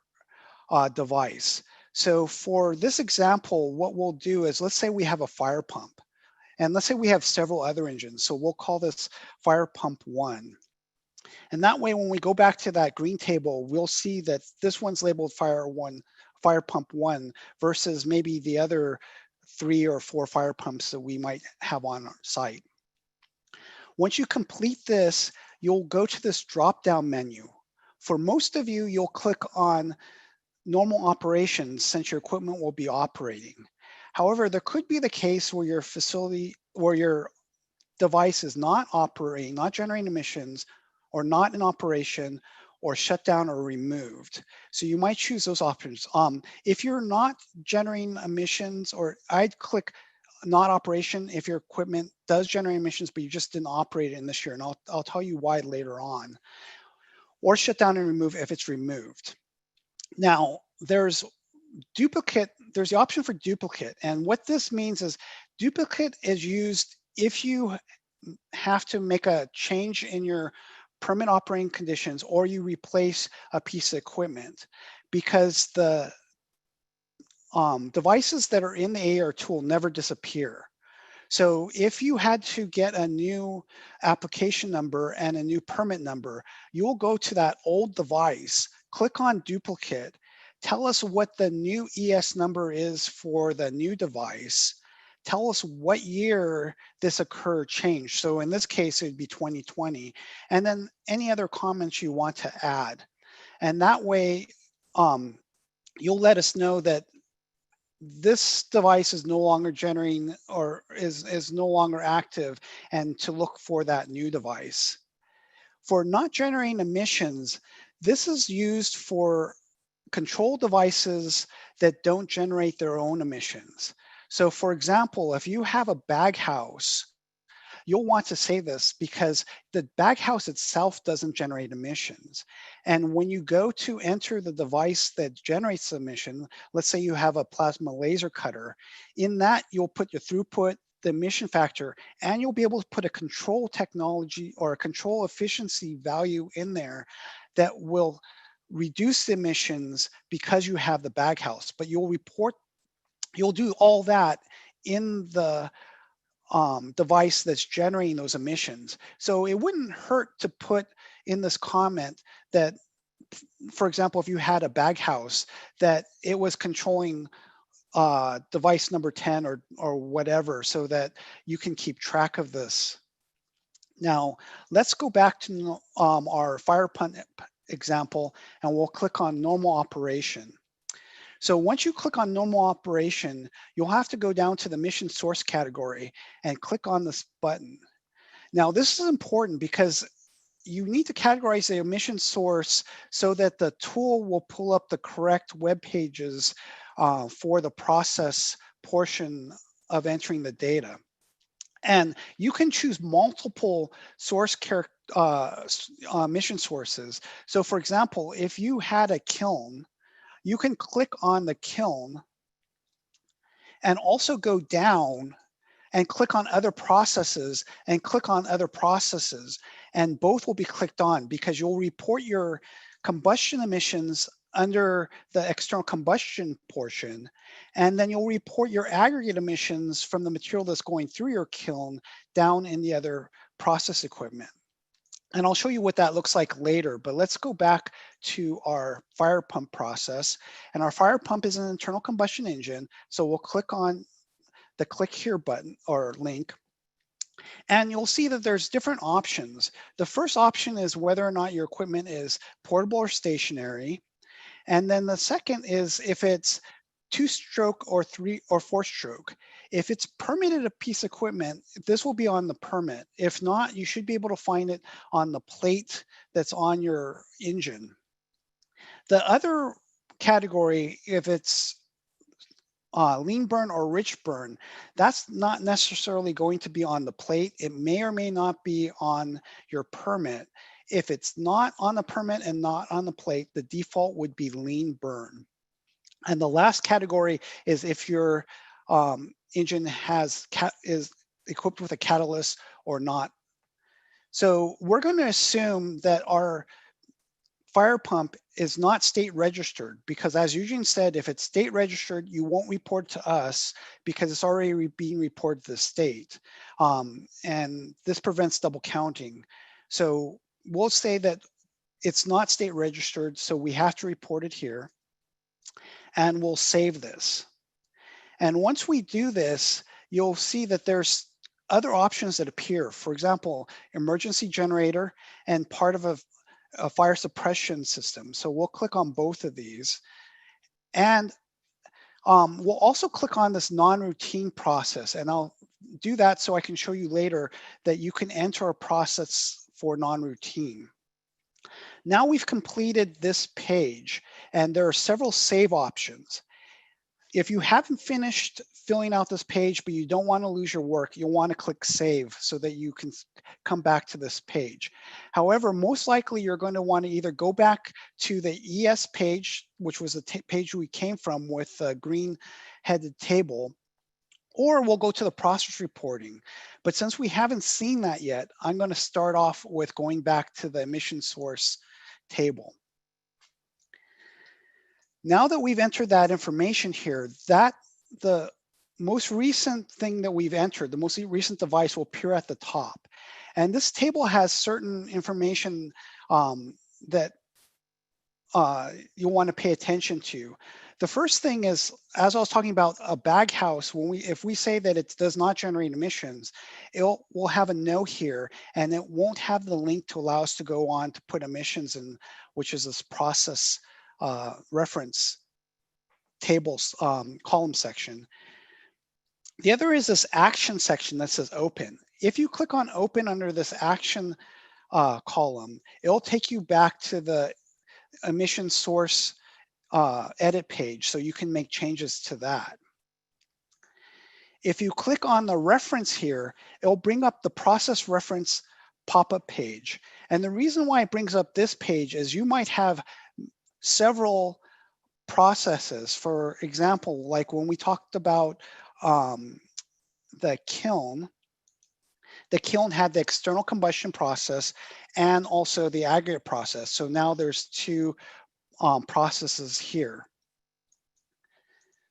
device. So for this example, what we'll do is, let's say we have a fire pump. And let's say we have several other engines. So we'll call this fire pump 1. And that way, when we go back to that green table, we'll see that this one's labeled fire pump 1 versus maybe the other 3 or 4 fire pumps that we might have on our site. Once you complete this, you'll go to this drop-down menu. For most of you, you'll click on normal operations since your equipment will be operating. However, there could be the case where your facility, where your device is not operating, not generating emissions, or not in operation, or shut down or removed. So you might choose those options. If you're not generating emissions, or I'd click not operation if your equipment does generate emissions, but you just didn't operate it in this year, and I'll tell you why later on. Or shut down and remove if it's removed. Now, there's the option for duplicate. And what this means is duplicate is used if you have to make a change in your permit operating conditions or you replace a piece of equipment, because the devices that are in the AER tool never disappear. So if you had to get a new application number and a new permit number, you'll go to that old device, click on duplicate, tell us what the new ES number is for the new device, tell us what year this occurred change. So in this case, it would be 2020, and then any other comments you want to add. And that way, you'll let us know that this device is no longer generating or is no longer active, and to look for that new device. For not generating emissions, this is used for control devices that don't generate their own emissions. So for example, if you have a bag house, you'll want to say this because the bag house itself doesn't generate emissions. And when you go to enter the device that generates the emission, let's say you have a plasma laser cutter, in that you'll put your throughput, the emission factor, and you'll be able to put a control technology or a control efficiency value in there that will reduce the emissions because you have the bag house. But you'll do all that in the device that's generating those emissions. So it wouldn't hurt to put in this comment that, for example, if you had a bag house, that it was controlling device number 10 or whatever, so that you can keep track of this. Now, let's go back to our fire pump example, and we'll click on normal operation. So once you click on normal operation, you'll have to go down to the emission source category and click on this button. Now, this is important because you need to categorize the emission source so that the tool will pull up the correct web pages for the process portion of entering the data. And you can choose multiple source emission sources. So for example, if you had a kiln, you can click on the kiln and also go down and click on other processes and click on other processes, and both will be clicked on because you'll report your combustion emissions under the external combustion portion, and then you'll report your aggregate emissions from the material that's going through your kiln down in the other process equipment. And I'll show you what that looks like later, but let's go back to our fire pump process. And our fire pump is an internal combustion engine. So we'll click on the click here button or link, and you'll see that there's different options. The first option is whether or not your equipment is portable or stationary. And then the second is if it's 2-stroke or 3 or 4-stroke. If it's permitted a piece of equipment, this will be on the permit. If not, you should be able to find it on the plate that's on your engine. The other category, if it's lean burn or rich burn, that's not necessarily going to be on the plate. It may or may not be on your permit. If it's not on the permit and not on the plate, the default would be lean burn. And the last category is if your engine is equipped with a catalyst or not. So we're going to assume that our fire pump is not state registered, because as Eugene said, if it's state registered, you won't report to us because it's already being reported to the state. And this prevents double counting. So we'll say that it's not state registered, so we have to report it here. And we'll save this. And once we do this, you'll see that there's other options that appear. For example, emergency generator and part of a fire suppression system. So we'll click on both of these. And we'll also click on this non-routine process. And I'll do that so I can show you later that you can enter a process for non-routine. Now we've completed this page, and there are several save options. If you haven't finished filling out this page, but you don't want to lose your work, you'll want to click save so that you can come back to this page. However, most likely you're going to want to either go back to the ES page, which was the page we came from with the green headed table, or we'll go to the process reporting. But since we haven't seen that yet, I'm going to start off with going back to the emission source table. Now that we've entered that information here, the most recent thing that we've entered, the most recent device will appear at the top. And this table has certain information that you'll want to pay attention to. The first thing is, as I was talking about a bag house, if we say that it does not generate emissions, we'll have a no here, and it won't have the link to allow us to go on to put emissions in, which is this process reference tables column section. The other is this action section that says open. If you click on open under this action column, it'll take you back to the emission source edit page, so you can make changes to that. If you click on the reference here, it'll bring up the process reference pop-up page. And the reason why it brings up this page is you might have several processes. For example, like when we talked about the kiln had the external combustion process and also the aggregate process. So now there's two processes here.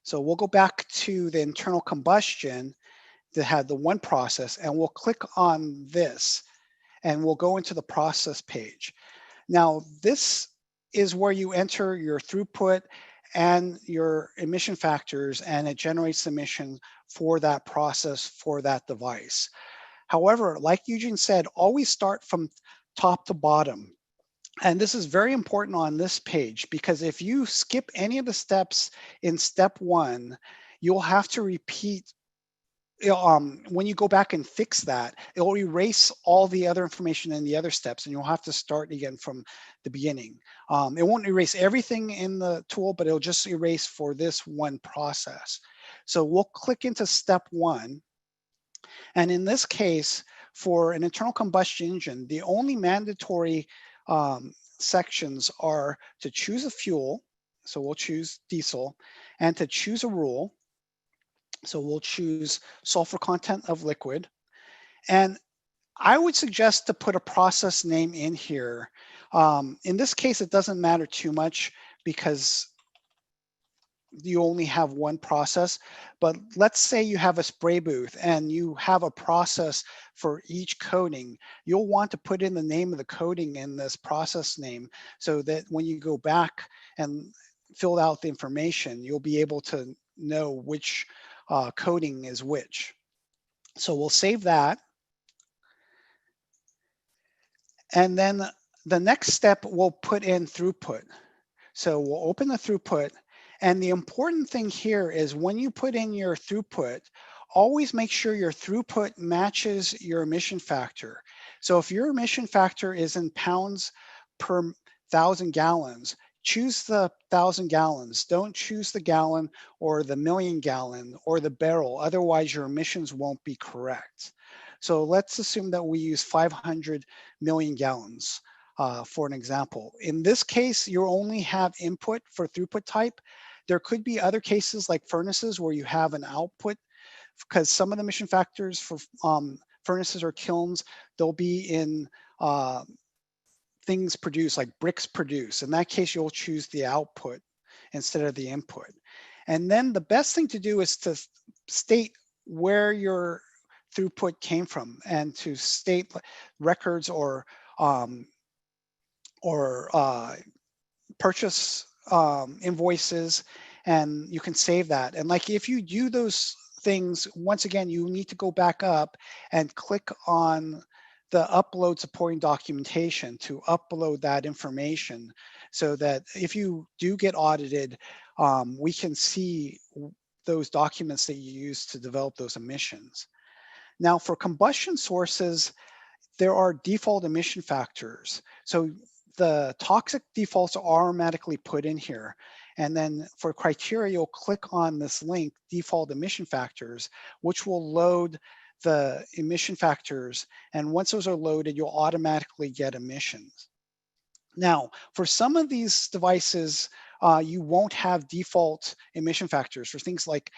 So we'll go back to the internal combustion that had the one process, and we'll click on this and we'll go into the process page. Now this is where you enter your throughput and your emission factors, and it generates emission for that process for that device. However, like Eugene said, always start from top to bottom. And this is very important on this page, because if you skip any of the steps in step one, you'll have to repeat. When you go back and fix that, it will erase all the other information in the other steps, and you'll have to start again from the beginning. It won't erase everything in the tool, but it'll just erase for this one process. So we'll click into step one. And in this case, for an internal combustion engine, the only mandatory sections are to choose a fuel. So we'll choose diesel, and to choose a rule. So we'll choose sulfur content of liquid. And I would suggest to put a process name in here. In this case, it doesn't matter too much because you only have one process. But let's say you have a spray booth and you have a process for each coating. You'll want to put in the name of the coating in this process name, so that when you go back and fill out the information, you'll be able to know which coating is which. So we'll save that. And then the next step, we'll put in throughput. So we'll open the throughput. And the important thing here is when you put in your throughput, always make sure your throughput matches your emission factor. So if your emission factor is in pounds per 1,000 gallons, choose the 1,000 gallons. Don't choose the gallon or the million gallon or the barrel. Otherwise, your emissions won't be correct. So let's assume that we use 500 million gallons for an example. In this case, you only have input for throughput type. There could be other cases like furnaces where you have an output, because some of the emission factors for furnaces or kilns, they'll be in things produced, like bricks produced. In that case, you'll choose the output instead of the input. And then the best thing to do is to state where your throughput came from, and to state records or purchase invoices, and you can save that. And like if you do those things, once again, you need to go back up and click on the upload supporting documentation to upload that information, so that if you do get audited, we can see those documents that you use to develop those emissions. Now for combustion sources, there are default emission factors. So the toxic defaults are automatically put in here. And then for criteria, you'll click on this link, default emission factors, which will load the emission factors. And once those are loaded, you'll automatically get emissions. Now, for some of these devices, you won't have default emission factors for things like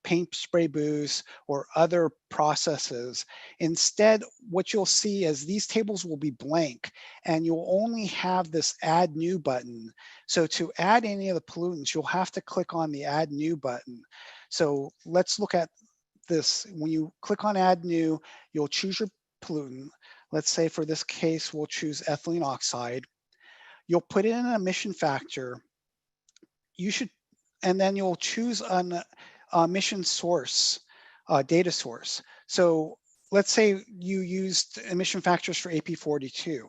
paint spray booths or other processes. Instead, what you'll see is these tables will be blank, and you'll only have this add new button. So to add any of the pollutants, you'll have to click on the add new button. So let's look at this. When you click on add new, you'll choose your pollutant. Let's say for this case, we'll choose ethylene oxide. you'll put in an emission factor. You should, and then you'll choose an emission source, data source. So let's say you used emission factors for AP42.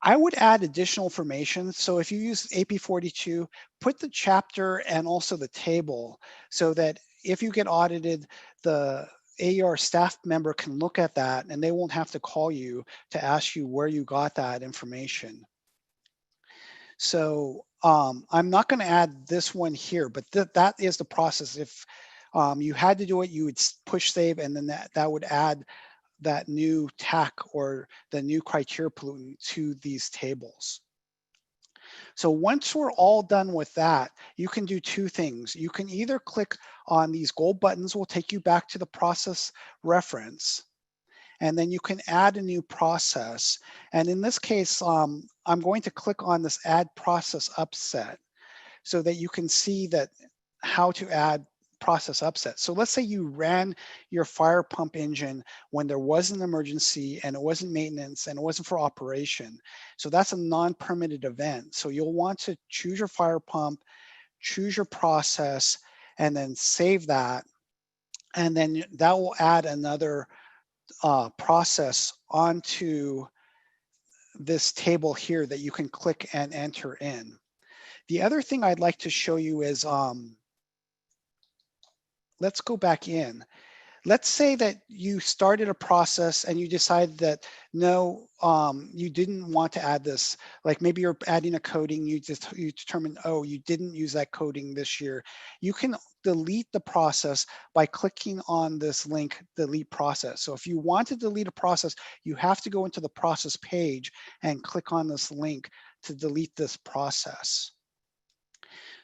I would add additional information. So if you use AP42, put the chapter and also the table so that if you get audited, the AER staff member can look at that and they won't have to call you to ask you where you got that information. So I'm not going to add this one here, but that is the process. If you had to do it, you would push save, and then that would add that new TAC or the new criteria pollutant to these tables. So once we're all done with that, you can do two things. You can either click on these gold buttons, will take you back to the process reference, and then you can add a new process. And in this case, I'm going to click on this add process upset so that you can see that how to add process upset. So let's say you ran your fire pump engine when there was an emergency and it wasn't maintenance and it wasn't for operation. So that's a non-permitted event. So you'll want to choose your fire pump, choose your process, and then save that. And then that will add another process onto this table here that you can click and enter in. The other thing I'd like to show you is, let's go back in. Let's say that you started a process and you decided that no, you didn't want to add this. Like maybe you're adding a coating, you determined, oh, you didn't use that coating this year. You can delete the process by clicking on this link, delete process. So if you want to delete a process, you have to go into the process page and click on this link to delete this process.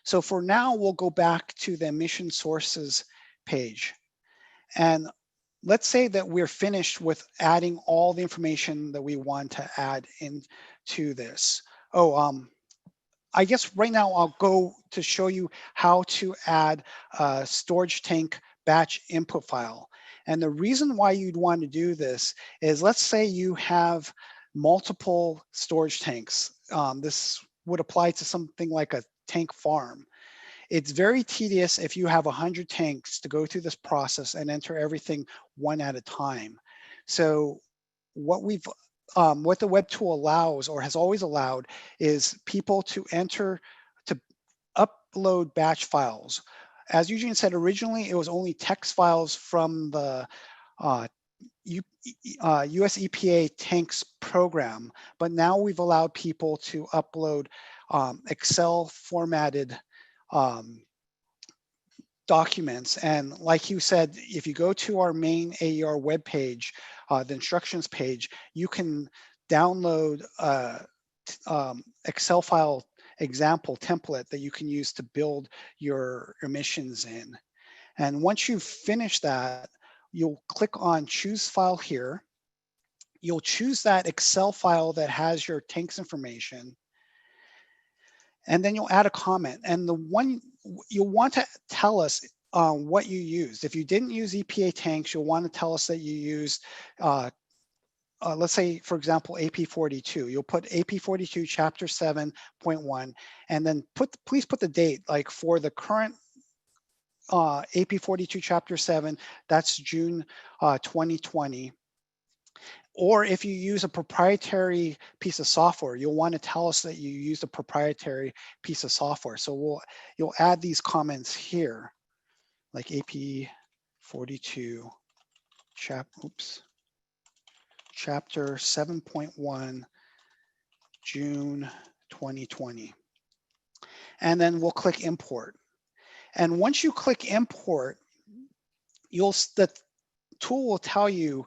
So for now, we'll go back to the emission sources page. And let's say that we're finished with adding all the information that we want to add into this. Oh, I guess right now I'll go to show you how to add a storage tank batch input file. And the reason why you'd want to do this is, let's say you have multiple storage tanks. This would apply to something like a tank farm. It's very tedious if you have 100 tanks to go through this process and enter everything one at a time. So what the web tool allows, or has always allowed, is people to upload batch files. As Eugene said, originally it was only text files from the US EPA tanks program, but now we've allowed people to upload Excel formatted documents. And like you said, if you go to our main AER webpage, the instructions page, you can download Excel file example template that you can use to build your emissions in. And once you've finished that, you'll click on choose file here. You'll choose that Excel file that has your tanks information. And then you'll add a comment. And the one you'll want to tell us what you used. If you didn't use EPA tanks, you'll want to tell us that you used, let's say, for example, AP42. You'll put AP42 chapter 7.1, and then please put the date, like for the current AP42 chapter 7, that's June 2020. Or if you use a proprietary piece of software, you'll want to tell us that you use a proprietary piece of software. So you'll add these comments here, like AP42 chapter 7.1, June 2020. And then we'll click import. And once you click import, the tool will tell you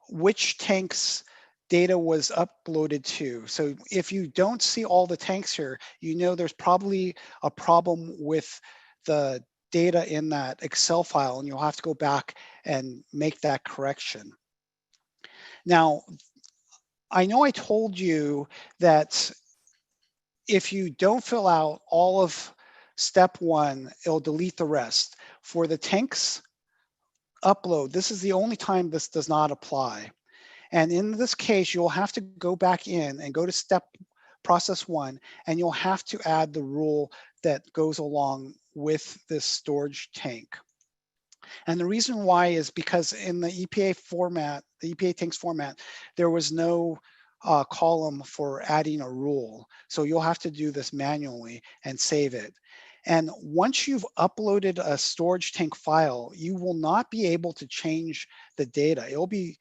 which tanks data was uploaded to. So if you don't see all the tanks here, you know there's probably a problem with the data in that Excel file, and you'll have to go back and make that correction. Now, I know I told you that if you don't fill out all of step 1, it'll delete the rest. For the tanks upload, this is the only time this does not apply. And in this case, you'll have to go back in and go to step process 1, and you'll have to add the rule that goes along with this storage tank. And the reason why is because in the EPA format, the EPA tanks format, there was no column for adding a rule. So you'll have to do this manually and save it. And once you've uploaded a storage tank file, you will not be able to change the data. It'll be,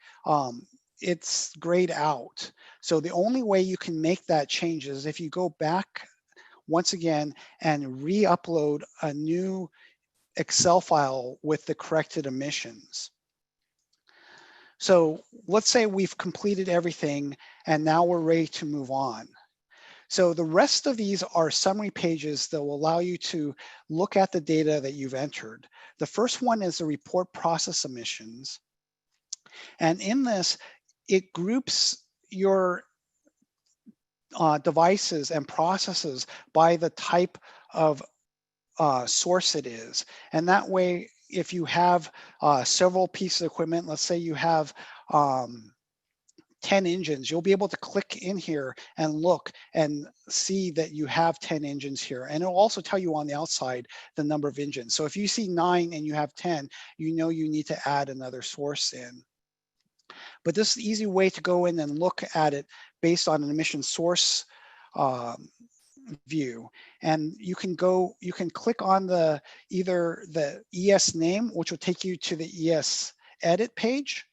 it's grayed out. So the only way you can make that change is if you go back once again and re-upload a new Excel file with the corrected emissions. So let's say we've completed everything and now we're ready to move on. So the rest of these are summary pages that will allow you to look at the data that you've entered. The first one is the report process emissions. And in this, it groups your devices and processes by the type of source it is. And that way, if you have several pieces of equipment, let's say you have 10 engines, you'll be able to click in here and look and see that you have 10 engines here. And it'll also tell you on the outside the number of engines. So if you see 9 and you have 10, you know you need to add another source in. But this is the easy way to go in and look at it based on an emission source view. And you can click on either the ES name, which will take you to the ES edit page,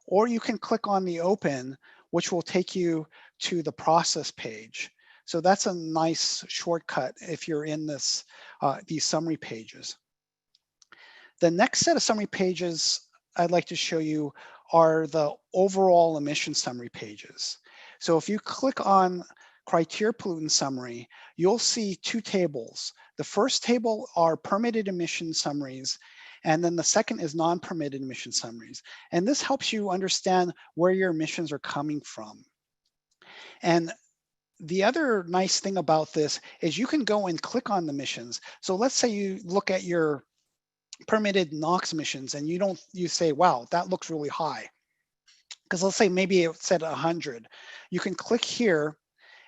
or you can click on the open, which will take you to the process page. So that's a nice shortcut if you're in these summary pages. The next set of summary pages I'd like to show you are the overall emission summary pages. So if you click on criteria pollutant summary, you'll see 2 tables. The first table are permitted emission summaries, and then the second is non-permitted emission summaries. And this helps you understand where your emissions are coming from. And the other nice thing about this is you can go and click on the emissions. So let's say you look at your permitted NOx emissions and you say, wow, that looks really high. Because let's say maybe it's at 100. You can click here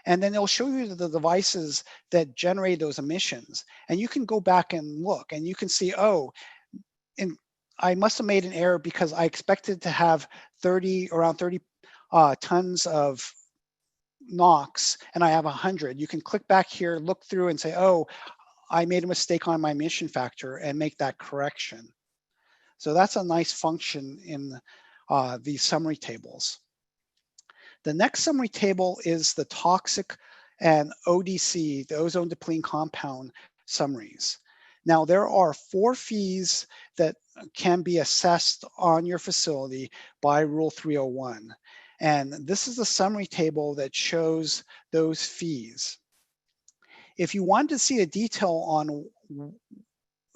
and then it'll show you the devices that generate those emissions. And you can go back and look and you can see, oh, I must have made an error because I expected to have around 30 tons of NOx and I have 100. You can click back here, look through and say, oh, I made a mistake on my emission factor and make that correction. So that's a nice function in these summary tables. The next summary table is the toxic and ODC, the ozone depleting compound summaries. Now, there are 4 fees that can be assessed on your facility by Rule 301. And this is the summary table that shows those fees. If you want to see a detail on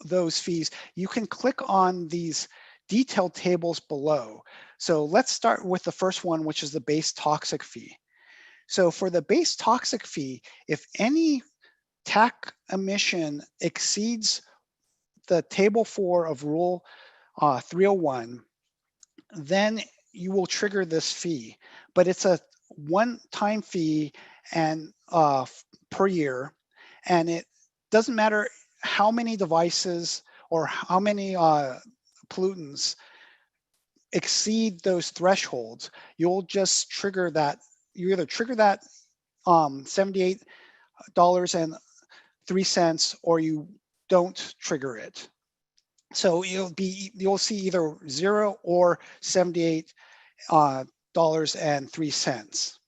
those fees, you can click on these detailed tables below. So let's start with the first one, which is the base toxic fee. So for the base toxic fee, if any TAC emission exceeds the table 4 of Rule 301, then you will trigger this fee. But it's a one-time fee and per year, and it doesn't matter how many devices or how many pollutants exceed those thresholds. You'll just trigger that. You either trigger that $78.03 or you don't trigger it. So you'll see either 0 or $78.03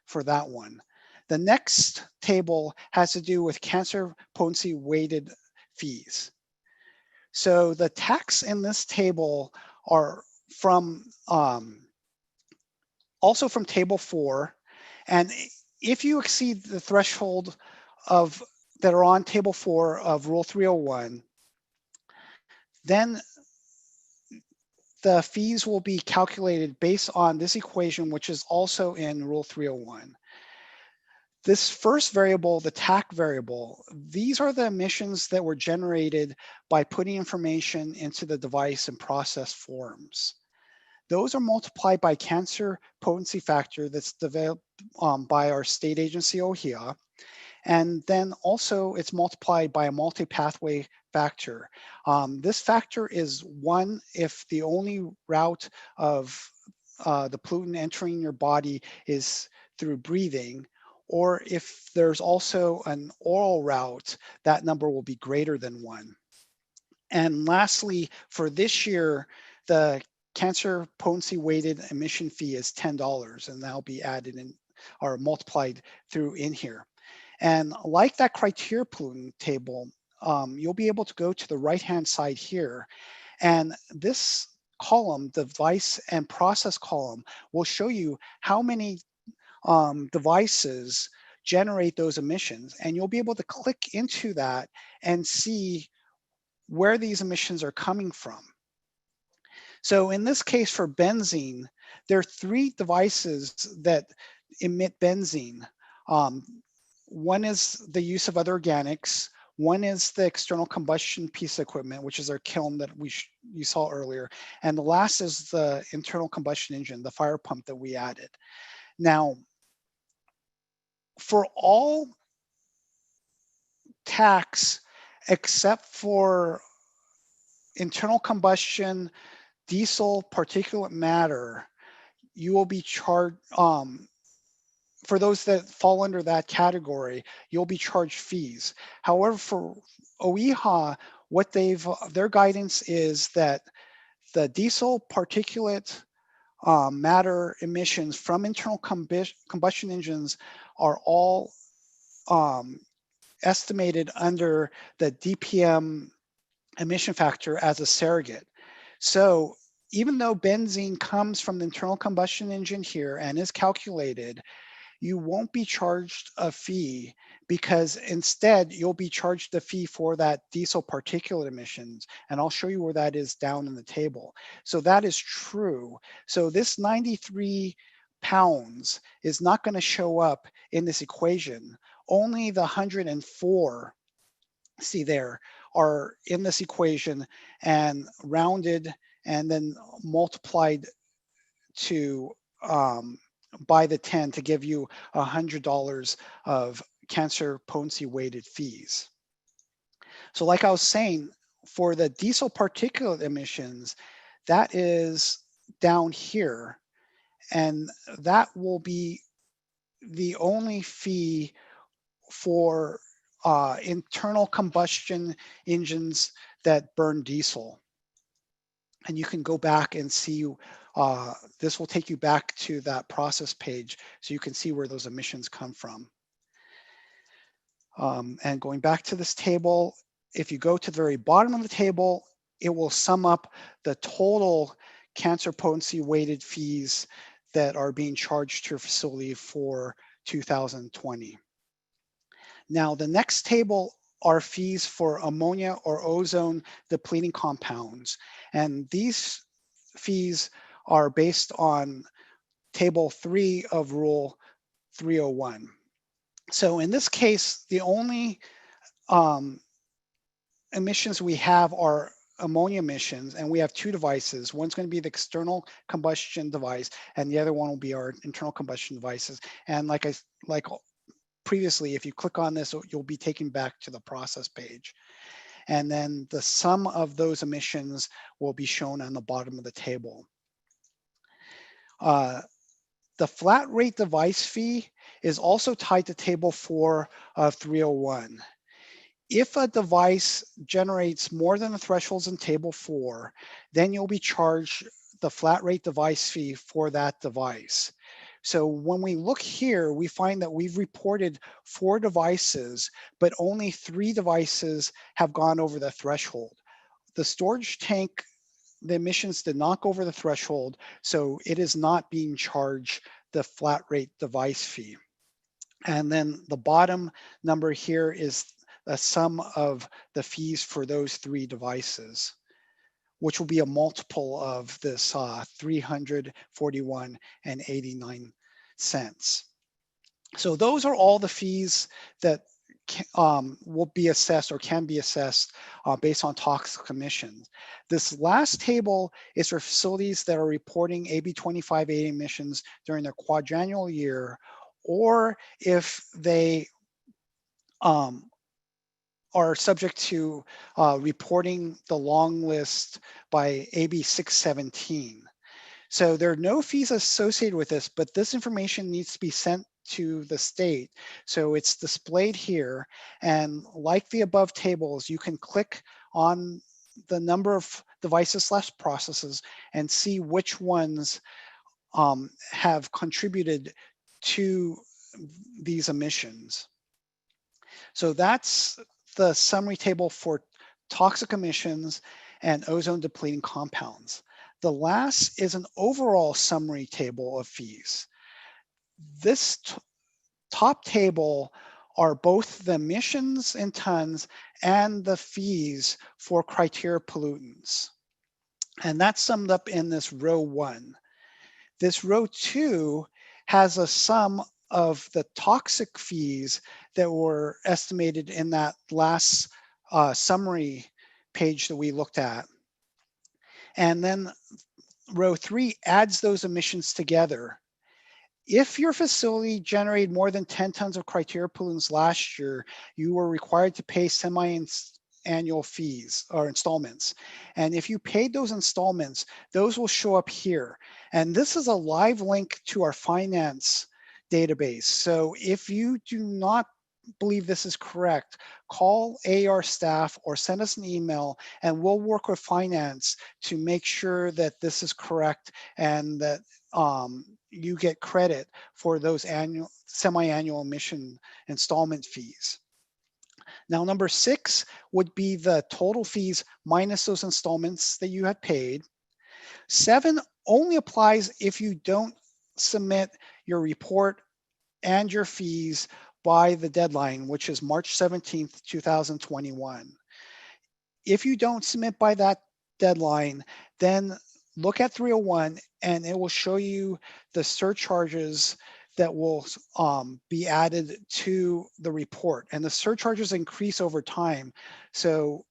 for that one. The next table has to do with cancer potency weighted fees. So the tax in this table are from also from table 4, and if you exceed the threshold that are on table 4 of Rule 301, then the fees will be calculated based on this equation, which is also in Rule 301. This first variable, the TAC variable, these are the emissions that were generated by putting information into the device and process forms. Those are multiplied by cancer potency factor that's developed by our state agency, OHIA. And then also it's multiplied by a multi-pathway factor. This factor is 1 if the only route of the pollutant entering your body is through breathing, or if there's also an oral route, that number will be greater than 1. And lastly, for this year, the cancer potency weighted emission fee is $10, and that'll be added in or multiplied through in here. And like that criteria pollutant table, you'll be able to go to the right-hand side here, and this column, device and process column, will show you how many devices generate those emissions, and you'll be able to click into that and see where these emissions are coming from. So in this case for benzene, there are 3 devices that emit benzene. One is the use of other organics. One is the external combustion piece of equipment, which is our kiln that you saw earlier. And the last is the internal combustion engine, the fire pump that we added. Now, for all tax except for internal combustion, diesel, particulate matter, you will be charged, for those that fall under that category, you'll be charged fees. However, for OEHA, what their guidance is that the diesel particulate matter emissions from internal combustion engines are all estimated under the DPM emission factor as a surrogate. So even though benzene comes from the internal combustion engine here and is calculated, you won't be charged a fee because instead you'll be charged the fee for that diesel particulate emissions. And I'll show you where that is down in the table. So that is true. So this 93 pounds is not going to show up in this equation. Only the 104, see there, are in this equation and rounded and then multiplied to by the 10 to give you $100 of cancer potency weighted fees. So like I was saying, for the diesel particulate emissions, that is down here, and that will be the only fee for internal combustion engines that burn diesel. And you can go back and see, this will take you back to that process page so you can see where those emissions come from. And going back to this table, if you go to the very bottom of the table, it will sum up the total cancer potency weighted fees that are being charged to your facility for 2020. Now, the next table are fees for ammonia or ozone depleting compounds. And these fees are based on table 3 of rule 301. So in this case, the only emissions we have are ammonia emissions, and we have 2 devices. One's going to be the external combustion device, and the other one will be our internal combustion devices. And like previously, if you click on this, you'll be taken back to the process page. And then the sum of those emissions will be shown on the bottom of the table. The flat rate device fee is also tied to table 4 of 301. If a device generates more than the thresholds in table 4, then you'll be charged the flat rate device fee for that device. So when we look here, we find that we've reported 4 devices, but only 3 devices have gone over the threshold. The storage tank, the emissions did not go over the threshold, so it is not being charged the flat rate device fee. And then the bottom number here is a sum of the fees for those 3 devices, which will be a multiple of this 341.89 cents. So those are all the fees that will be assessed or can be assessed based on toxic emissions. This last table is for facilities that are reporting AB 25A emissions during their quadrennial year, or if they are subject to reporting the long list by AB 617. So there are no fees associated with this, but this information needs to be sent to the state. So it's displayed here. And like the above tables, you can click on the number of devices / processes and see which ones have contributed to these emissions. So that's the summary table for toxic emissions and ozone depleting compounds. The last is an overall summary table of fees. This top table are both the emissions in tons and the fees for criteria pollutants. And that's summed up in this row 1. This row 2 has a sum of the toxic fees that were estimated in that last summary page that we looked at. And then row 3 adds those emissions together. If your facility generated more than 10 tons of criteria pollutants last year, you were required to pay semi-annual fees or installments. And if you paid those installments, those will show up here. And this is a live link to our finance database. So if you do not believe this is correct, call AER staff or send us an email and we'll work with finance to make sure that this is correct and that you get credit for those semi-annual emission installment fees. Now, number 6 would be the total fees minus those installments that you had paid. 7 only applies if you don't submit your report and your fees by the deadline, which is March 17th, 2021. If you don't submit by that deadline, then look at 301 and it will show you the surcharges that will be added to the report. And the surcharges increase over time. So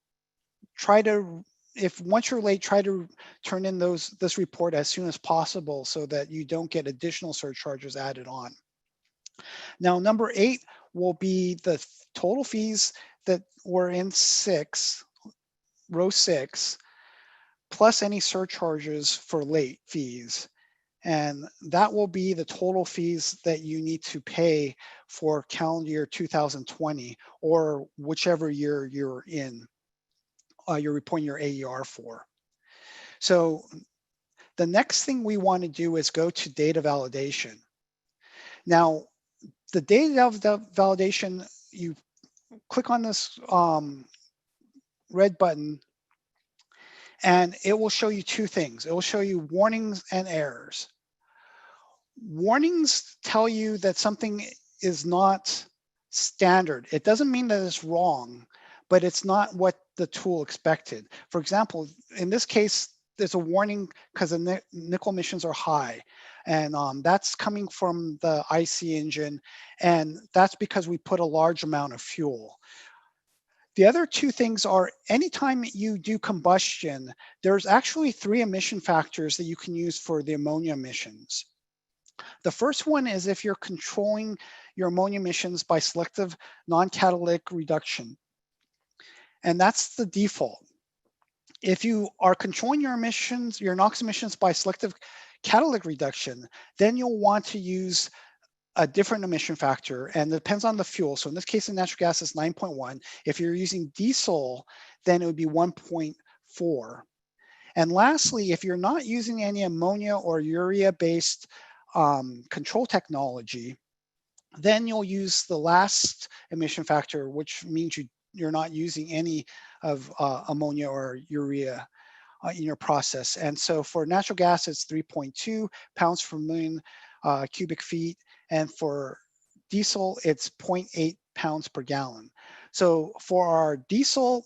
try to, if once you're late, try to turn in this report as soon as possible so that you don't get additional surcharges added on. Now, number 8 will be the total fees that were in row 6, plus any surcharges for late fees. And that will be the total fees that you need to pay for calendar year 2020, or whichever year you're in, you're reporting your AER for. So the next thing we want to do is go to data validation. Now, the data validation, you click on this red button and it will show you 2 things. It will show you warnings and errors. Warnings tell you that something is not standard. It doesn't mean that it's wrong, but it's not what the tool expected. For example, in this case, there's a warning because the nickel emissions are high. And that's coming from the IC engine. And that's because we put a large amount of fuel. The other 2 things are anytime you do combustion, there's actually 3 emission factors that you can use for the ammonia emissions. The first one is if you're controlling your ammonia emissions by selective non-catalytic reduction. And that's the default. If you are controlling your emissions, your NOx emissions by selective catalytic reduction, then you'll want to use a different emission factor, and it depends on the fuel. So in this case, in natural gas, it's 9.1. If you're using diesel, then it would be 1.4. And lastly, if you're not using any ammonia or urea-based control technology, then you'll use the last emission factor, which means you're not using any of ammonia or urea in your process. And so for natural gas, it's 3.2 pounds per million cubic feet. And for diesel, it's 0.8 pounds per gallon. So for our diesel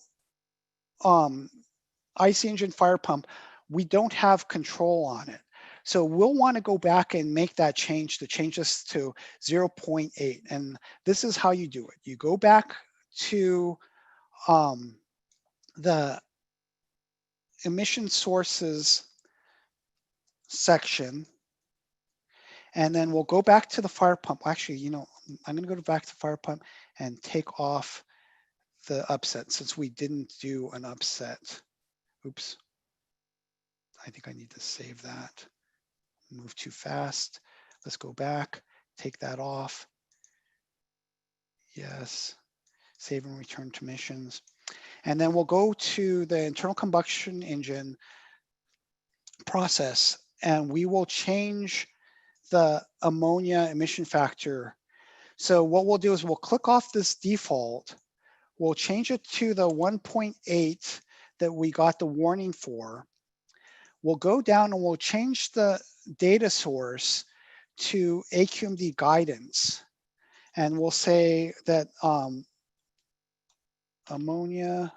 IC engine fire pump, we don't have control on it. So we'll want to go back and make that change to change this to 0.8. And this is how you do it. You go back to the emission sources section, and then we'll go back to the fire pump. Actually, you know, I'm going to go back to fire pump and take off the upset since we didn't do an upset. Oops. I think I need to save that. Move too fast. Let's go back, take that off. Yes. Save and return to emissions. And then we'll go to the internal combustion engine process, and we will change the ammonia emission factor. So what we'll do is we'll click off this default. We'll change it to the 1.8 that we got the warning for. We'll go down and we'll change the data source to AQMD guidance. And we'll say that ammonia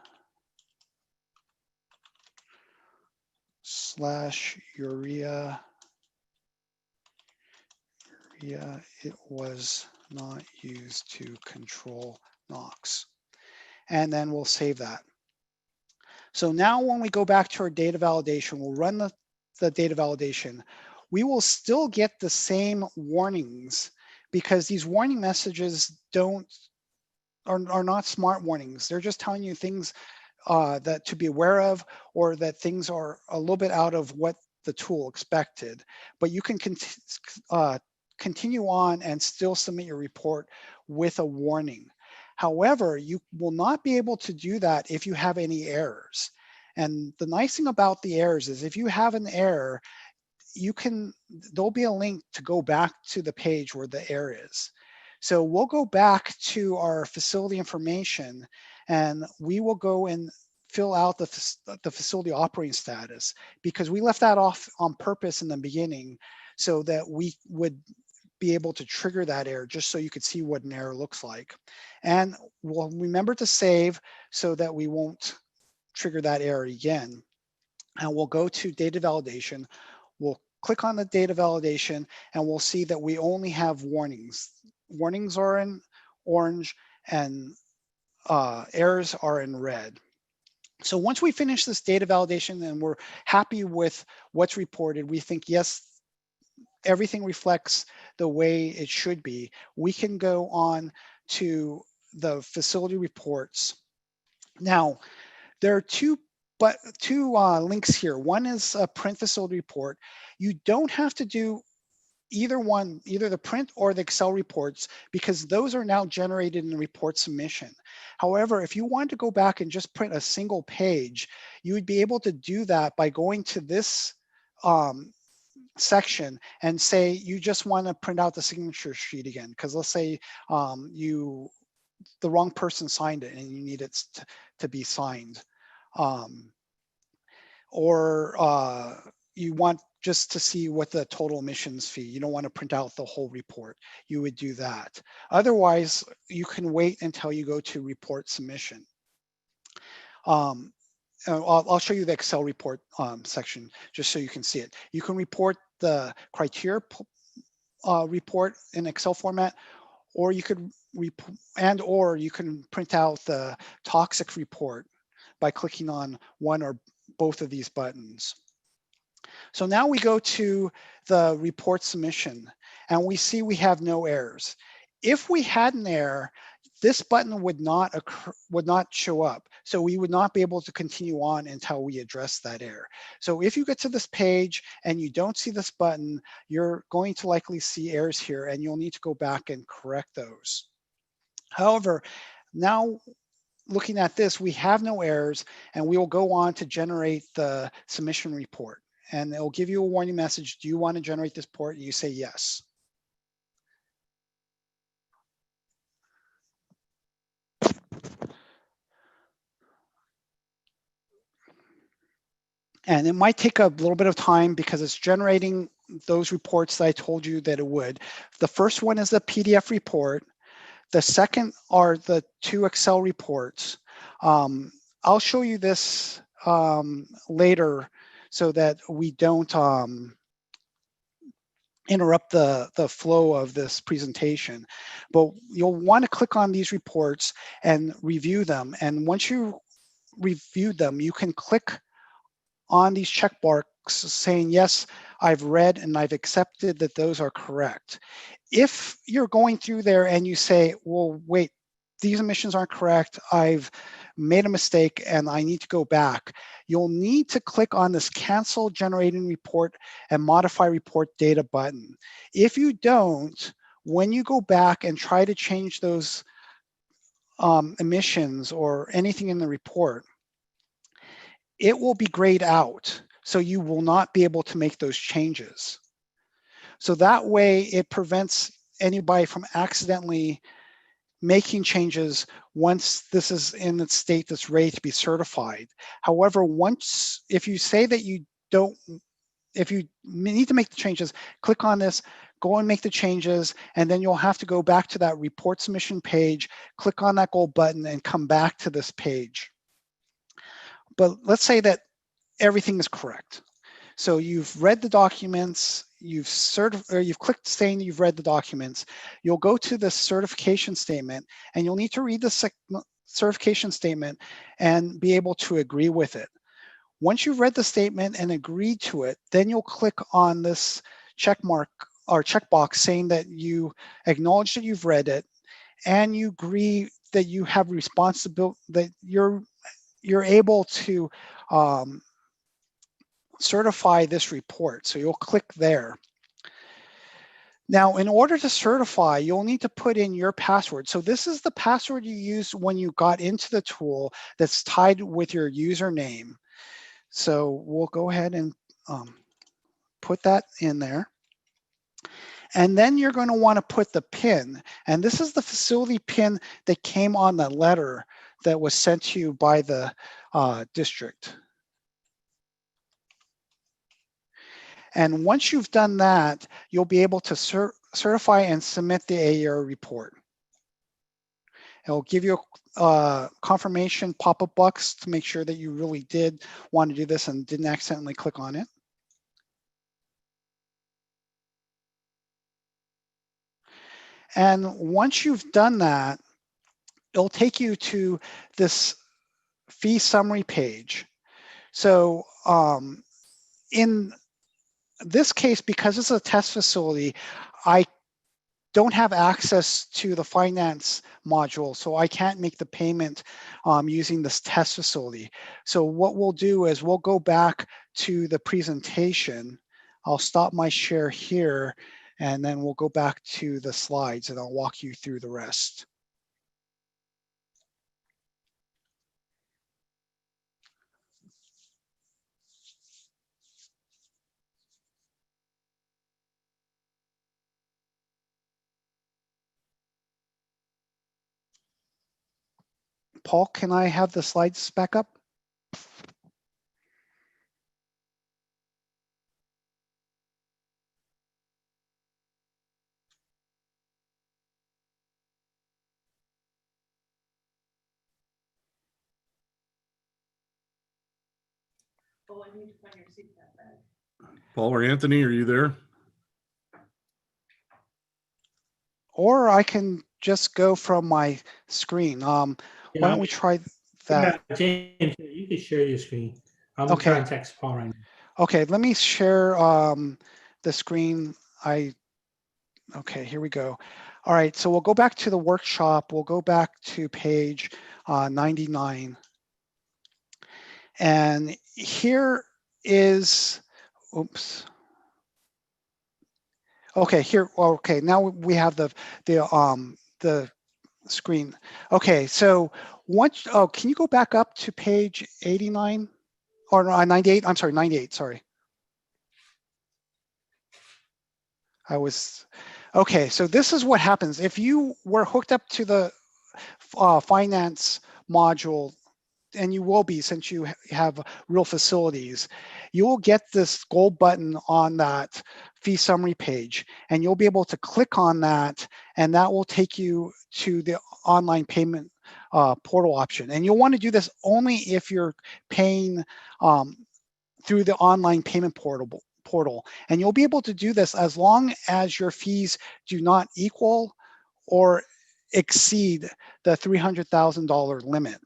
/ urea, it was not used to control NOx. And then we'll save that. So now when we go back to our data validation, we'll run the data validation. We will still get the same warnings because these warning messages are not smart warnings. They're just telling you things that to be aware of, or that things are a little bit out of what the tool expected. But you can continue on and still submit your report with a warning. However, you will not be able to do that if you have any errors. And the nice thing about the errors is if you have an error, there'll be a link to go back to the page where the error is. So we'll go back to our facility information, and we will go and fill out the facility operating status, because we left that off on purpose in the beginning so that we would be able to trigger that error, just so you could see what an error looks like. And we'll remember to save so that we won't trigger that error again. And we'll go to data validation. We'll click on the data validation, and we'll see that we only have warnings. Warnings are in orange, and errors are in red. So once we finish this data validation and we're happy with what's reported, we think, yes, everything reflects the way it should be, we can go on to the facility reports. Now, there are two links here. One is a print facility report. You don't have to do either one, either the print or the Excel reports, because those are now generated in the report submission. However, if you want to go back and just print a single page, you would be able to do that by going to this section and say you just want to print out the signature sheet again, because let's say the wrong person signed it and you need it to be signed, or you want just to see what the total emissions fee. You don't want to print out the whole report. You would do that. Otherwise, you can wait until you go to report submission. I'll show you the Excel report section just so you can see it. You can report the criteria report in Excel format, or you could or you can print out the toxic report by clicking on one or both of these buttons. So now we go to the report submission, and we see we have no errors. If we had an error, this button would not show up. So we would not be able to continue on until we address that error. So if you get to this page and you don't see this button, you're going to likely see errors here, and you'll need to go back and correct those. However, now looking at this, we have no errors, and we will go on to generate the submission report. And it'll give you a warning message. Do you want to generate this report? And you say yes. And it might take a little bit of time because it's generating those reports that I told you that it would. The first one is the PDF report. The second are the two Excel reports. I'll show you this later so that we don't interrupt the flow of this presentation, but you'll want to click on these reports and review them. And once you review them, you can click on these check marks saying, yes, I've read and I've accepted that those are correct. If you're going through there and you say, well, wait, these emissions aren't correct, I've made a mistake and I need to go back, you'll need to click on this cancel generating report and modify report data button. If you don't, when you go back and try to change those emissions or anything in the report, it will be grayed out. So you will not be able to make those changes. So that way it prevents anybody from accidentally making changes once this is in the state that's ready to be certified. However, if you say that you don't, if you need to make the changes, click on this, go and make the changes, and then you'll have to go back to that report submission page, click on that gold button and come back to this page. But let's say that everything is correct. So you've read the documents, you've clicked saying you've read the documents. You'll go to the certification statement and you'll need to read the certification statement and be able to agree with it. Once you've read the statement and agreed to it, then you'll click on this check mark or checkbox saying that you acknowledge that you've read it and you agree that you have responsibility, that you're able to certify this report. So you'll click there. Now, in order to certify, you'll need to put in your password. So this is the password you used when you got into the tool that's tied with your username. So we'll go ahead and put that in there. And then you're going to want to put the PIN. And this is the facility PIN that came on the letter that was sent to you by the district. And once you've done that, you'll be able to certify and submit the AER report. It'll give you a confirmation pop-up box to make sure that you really did want to do this and didn't accidentally click on it. And once you've done that, it'll take you to this fee summary page. So in this case, because it's a test facility, I don't have access to the finance module, so I can't make the payment using this test facility. So what we'll do is we'll go back to the presentation. I'll stop my share here, and then we'll go back to the slides and I'll walk you through the rest. Paul, can I have the slides back up? Paul or Anthony, are you there? Or I can just go from my screen. Why don't we try that? Yeah, James, you can share your screen. I'm Okay. trying to text Paul right now. Okay, let me share the screen. Okay, here we go. All right, so we'll go back to the workshop. We'll go back to page 99. And here is, oops. Okay, here, okay, now we have the screen. Okay, so once, oh, can you go back up to page 89? Or 98, I'm sorry, 98, sorry. Okay, so this is what happens. If you were hooked up to the finance module, and you will be since you have real facilities, you will get this gold button on that fee summary page, and you'll be able to click on that, and that will take you to the online payment portal option. And you'll want to do this only if you're paying through the online payment portal. portal. And you'll be able to do this as long as your fees do not equal or exceed the $300,000 limit.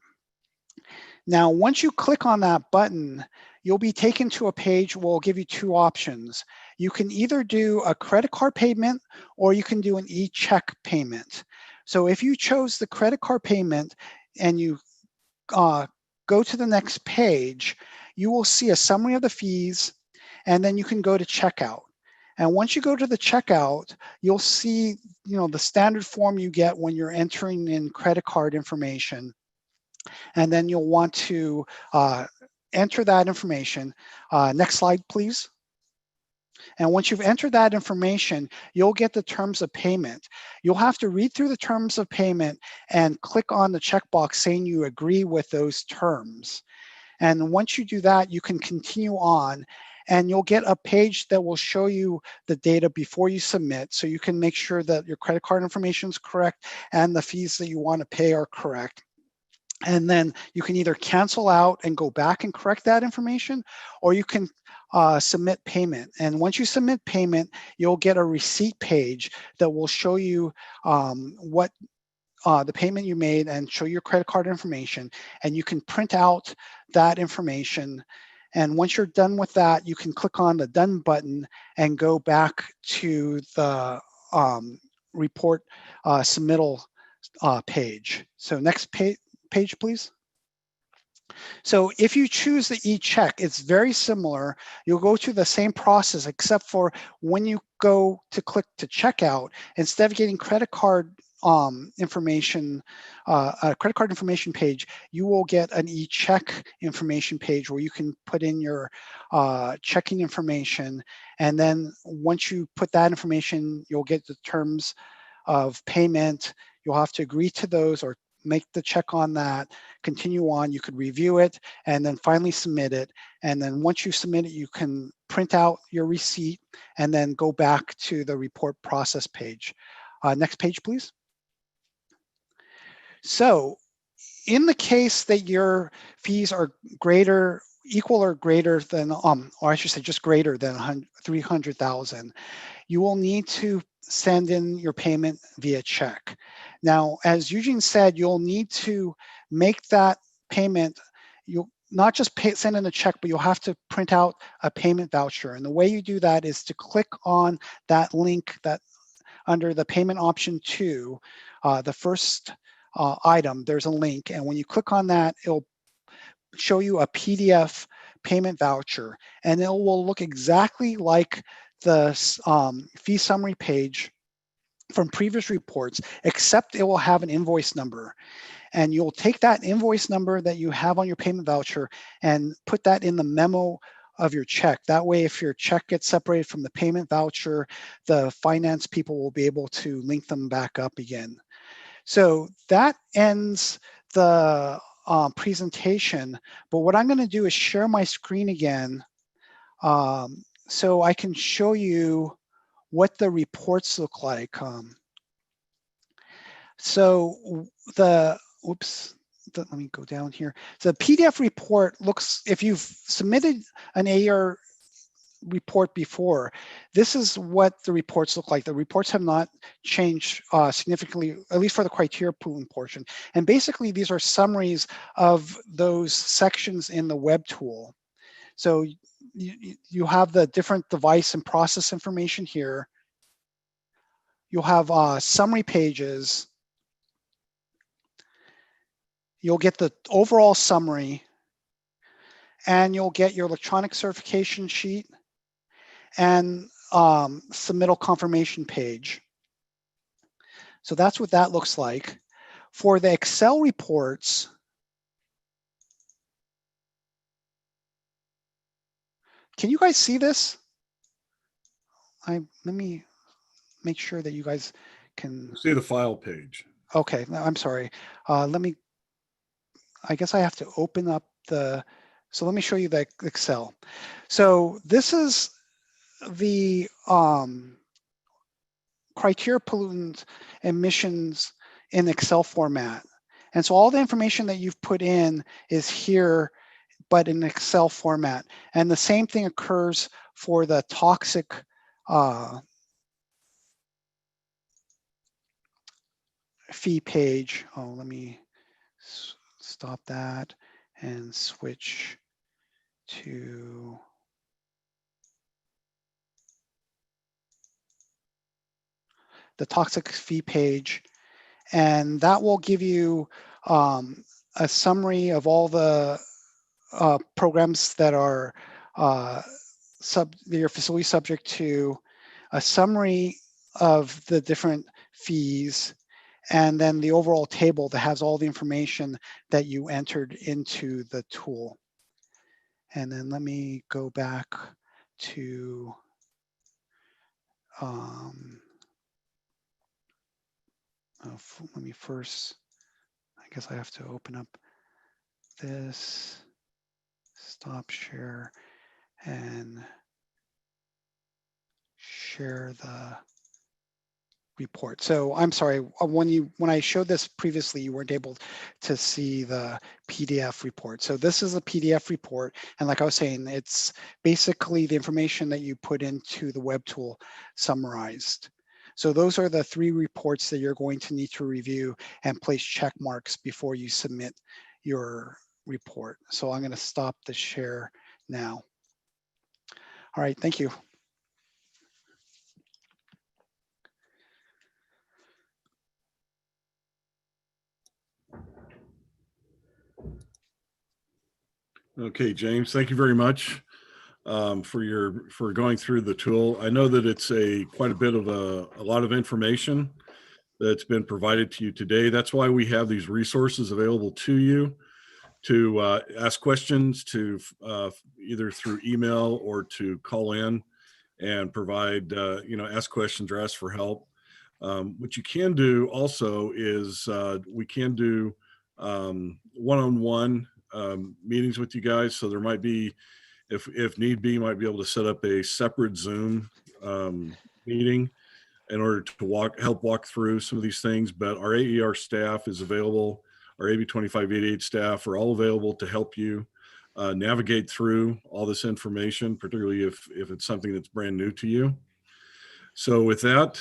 Now, once you click on that button, you'll be taken to a page where we'll give you two options. You can either do a credit card payment or you can do an e-check payment. So if you chose the credit card payment and you go to the next page, you will see a summary of the fees, and then you can go to checkout. And once you go to the checkout, you'll see, the standard form you get when you're entering in credit card information. And then you'll want to enter that information. Next slide, please. And once you've entered that information, you'll get the terms of payment. You'll have to read through the terms of payment and click on the checkbox saying you agree with those terms. And once you do that, you can continue on, and you'll get a page that will show you the data before you submit, so you can make sure that your credit card information is correct and the fees that you want to pay are correct. And then you can either cancel out and go back and correct that information, or you can submit payment. And once you submit payment, you'll get a receipt page that will show you what the payment you made and show your credit card information. And you can print out that information. And once you're done with that, you can click on the done button and go back to the report submittal page. So next page, please. So if you choose the e-check, it's very similar. You'll go through the same process, except for when you go to click to checkout, instead of getting credit card information, a credit card information page, you will get an e-check information page where you can put in your checking information. And then once you put that information, you'll get the terms of payment. You'll have to agree to those or make the check on that, continue on, you could review it, and then finally submit it. And then once you submit it, you can print out your receipt and then go back to the report process page. Next page, please. So in the case that your fees are equal or greater than, or I should say just greater than 300,000, you will need to send in your payment via check. Now, as Eugene said, you'll need to make that payment. You'll not just send in a check, but you'll have to print out a payment voucher. And the way you do that is to click on that link that under the payment option 2, the first item, there's a link. And when you click on that, it'll show you a PDF payment voucher, and it will look exactly like the fee summary page from previous reports, except it will have an invoice number. And you'll take that invoice number that you have on your payment voucher and put that in the memo of your check. That way, if your check gets separated from the payment voucher, the finance people will be able to link them back up again. So that ends the presentation. But what I'm going to do is share my screen again so I can show you what the reports look like. So let me go down here. So the PDF report looks, if you've submitted an AER report before, this is what the reports look like. The reports have not changed significantly, at least for the criteria pollutant portion. And basically, these are summaries of those sections in the web tool. So you have the different device and process information here. You'll have summary pages. You'll get the overall summary, and you'll get your electronic certification sheet and submittal confirmation page. So that's what that looks like. For the Excel reports, can you guys see this? Let me make sure that you guys can see the file page. Okay, I'm sorry. I guess I have to open up so let me show you the Excel. So this is the criteria pollutant emissions in Excel format. And so all the information that you've put in is here but in Excel format. And the same thing occurs for the toxic fee page. Oh, let me stop that and switch to the toxic fee page. And that will give you a summary of all the programs that are your facility subject to, a summary of the different fees, and then the overall table that has all the information that you entered into the tool. And then let me go back to let me first, I guess I have to open up this, stop share, and share the report. So I'm sorry, when I showed this previously, you weren't able to see the PDF report. So this is a PDF report, and like I was saying, it's basically the information that you put into the web tool summarized. So those are the 3 reports that you're going to need to review and place check marks before you submit your report. So I'm going to stop the share now. All right, thank you. Okay, James, thank you very much for going through the tool. I know that it's quite a bit of a lot of information that's been provided to you today. That's why we have these resources available to you to ask questions, to either through email or to call in and provide, ask questions or ask for help. What you can do also is we can do one-on-one meetings with you guys. So there might be, if need be, might be able to set up a separate Zoom meeting in order to help walk through some of these things. But our AER staff is available. Our AB 2588 staff are all available to help you navigate through all this information, particularly if it's something that's brand new to you. So with that,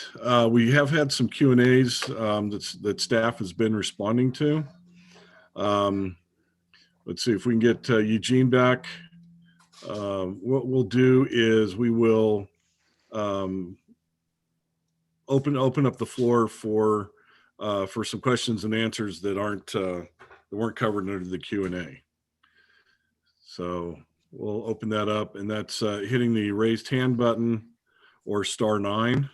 we have had some Q&As that staff has been responding to. Let's see if we can get Eugene back. What we'll do is we will open up the floor for some questions and answers that weren't covered under the Q&A. So we'll open that up, and that's hitting the raised hand button or *9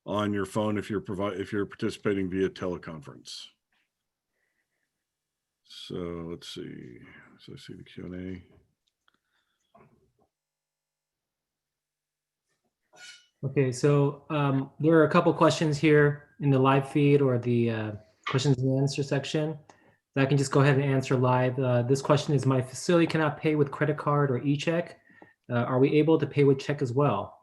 on your phone if you're participating via teleconference. So let's see. So I see the Q&A. Okay, so there are a couple questions here in the live feed or the questions and answer section that I can just go ahead and answer live. This question is, my facility cannot pay with credit card or e-check. Are we able to pay with check as well?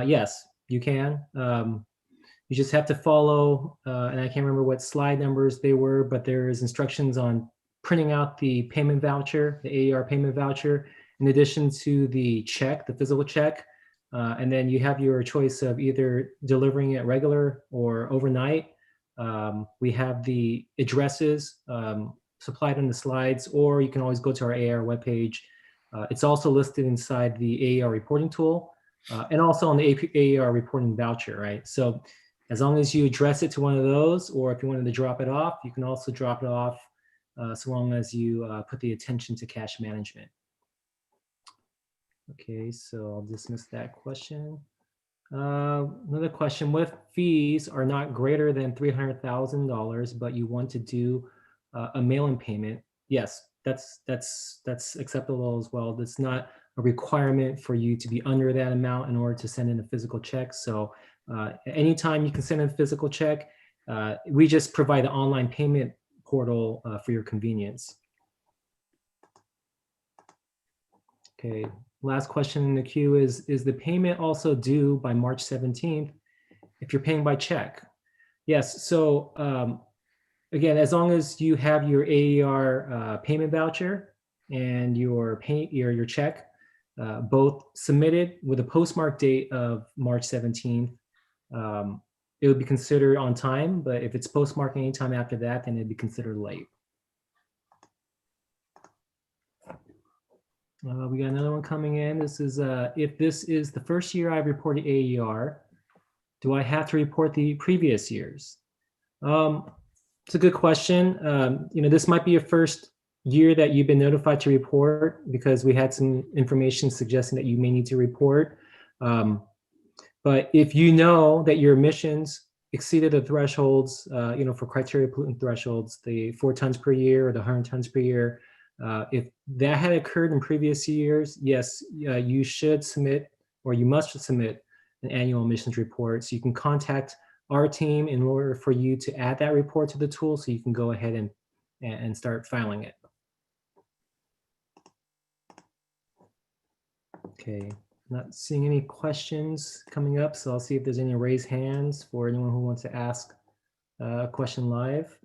Yes, you can. You just have to follow, and I can't remember what slide numbers they were, but there's instructions on printing out the payment voucher, the AER payment voucher, in addition to the check, the physical check. And then you have your choice of either delivering it regular or overnight. We have the addresses supplied in the slides, or you can always go to our AER webpage. It's also listed inside the AER reporting tool and also on the AER reporting voucher, right? So as long as you address it to one of those, or if you wanted to drop it off, you can also drop it off so long as you put the attention to cash management. Okay, so I'll dismiss that question. Another question, what if fees are not greater than $300,000, but you want to do a mail-in payment? Yes, that's acceptable as well. That's not a requirement for you to be under that amount in order to send in a physical check. So anytime you can send in a physical check, we just provide the online payment portal for your convenience. Okay. Last question in the queue is the payment also due by March 17th if you're paying by check? Yes, so again, as long as you have your AER payment voucher and your your check, both submitted with a postmark date of March 17th, it would be considered on time, but if it's postmarked anytime after that, then it'd be considered late. We got another one coming in. This is, if this is the first year I've reported AER, do I have to report the previous years? It's a good question. This might be your first year that you've been notified to report because we had some information suggesting that you may need to report. But if you know that your emissions exceeded the thresholds, for criteria pollutant thresholds, the 4 tons per year or the 100 tons per year, if that had occurred in previous years, yes, you should submit, or you must submit, an annual emissions report. So you can contact our team in order for you to add that report to the tool, so you can go ahead and start filing it. Okay, not seeing any questions coming up, so I'll see if there's any raised hands for anyone who wants to ask a question live.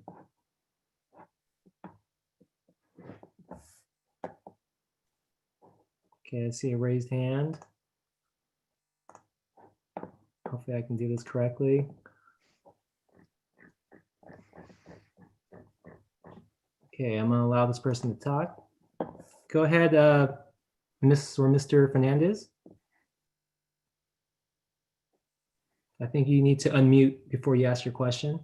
Okay, I see a raised hand. Hopefully I can do this correctly. Okay, I'm gonna allow this person to talk. Go ahead, Miss or Mr. Fernandez. I think you need to unmute before you ask your question.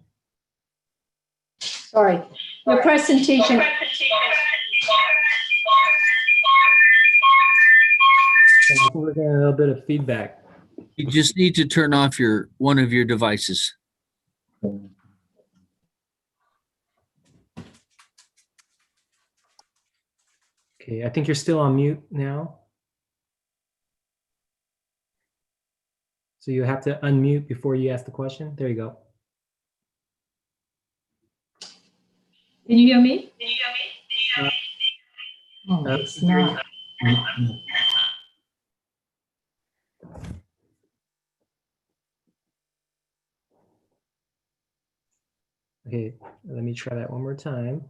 Sorry, your presentation. I think we're getting a little bit of feedback. You just need to turn off one of your devices. Okay, I think you're still on mute now. So you have to unmute before you ask the question. There you go. Can you hear me? Oh, it's not. Okay, let me try that one more time.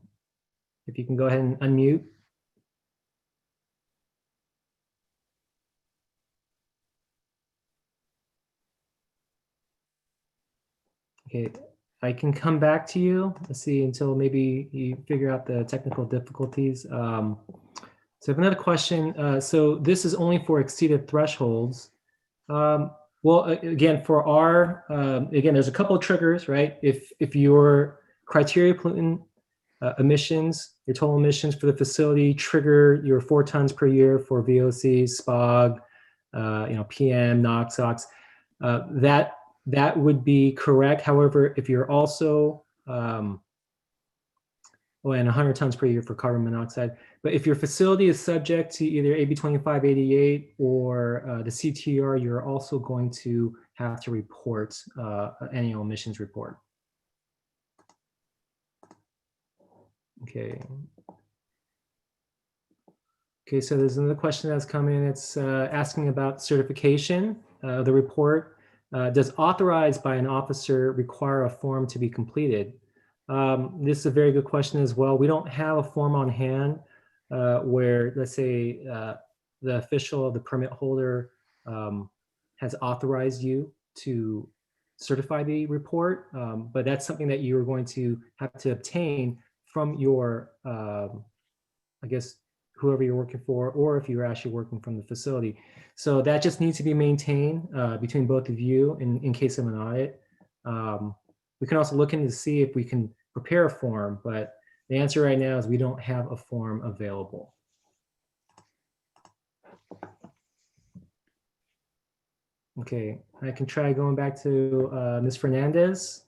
If you can go ahead and unmute. Okay, I can come back to you. Let's see, until maybe you figure out the technical difficulties. So I have another question. So this is only for exceeded thresholds. Well, again, for our, again, there's a couple of triggers, right? If your criteria pollutant emissions, your total emissions for the facility trigger your 4 tons per year for VOCs, SPOG, PM, NOx, SOx, that would be correct. However, if you're also, and 100 tons per year for carbon monoxide. But if your facility is subject to either AB 2588 or the CTR, you're also going to have to report an annual emissions report. Okay. Okay, so there's another question that's come in. It's asking about certification. The report, does authorized by an officer require a form to be completed? This is a very good question as well. We don't have a form on hand where, let's say, the official of the permit holder has authorized you to certify the report, but that's something that you're going to have to obtain from your, I guess, whoever you're working for, or if you're actually working from the facility. So that just needs to be maintained between both of you in case of an audit. We can also look into see if we can prepare a form, but the answer right now is we don't have a form available. Okay, I can try going back to Ms. Fernandez.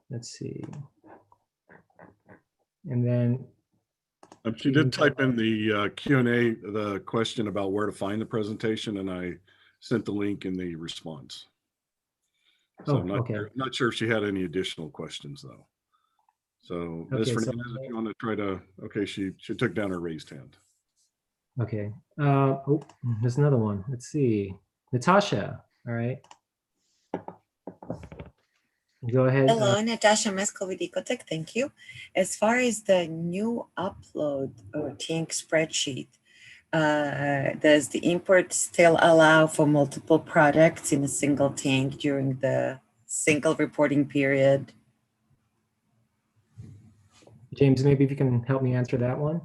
Let's see. And then She did type in the Q&A, the question about where to find the presentation, and I sent the link in the response. So I'm not sure if she had any additional questions though. So Ms. Fernandez, if you want to try to, okay, she took down her raised hand. Okay. Oh, there's another one. Let's see. Natasha. All right. Go ahead. Hello, Natasha Meskel with Ecotech. Thank you. As far as the new upload or tank spreadsheet, does the import still allow for multiple products in a single tank during the single reporting period? James, maybe if you can help me answer that one.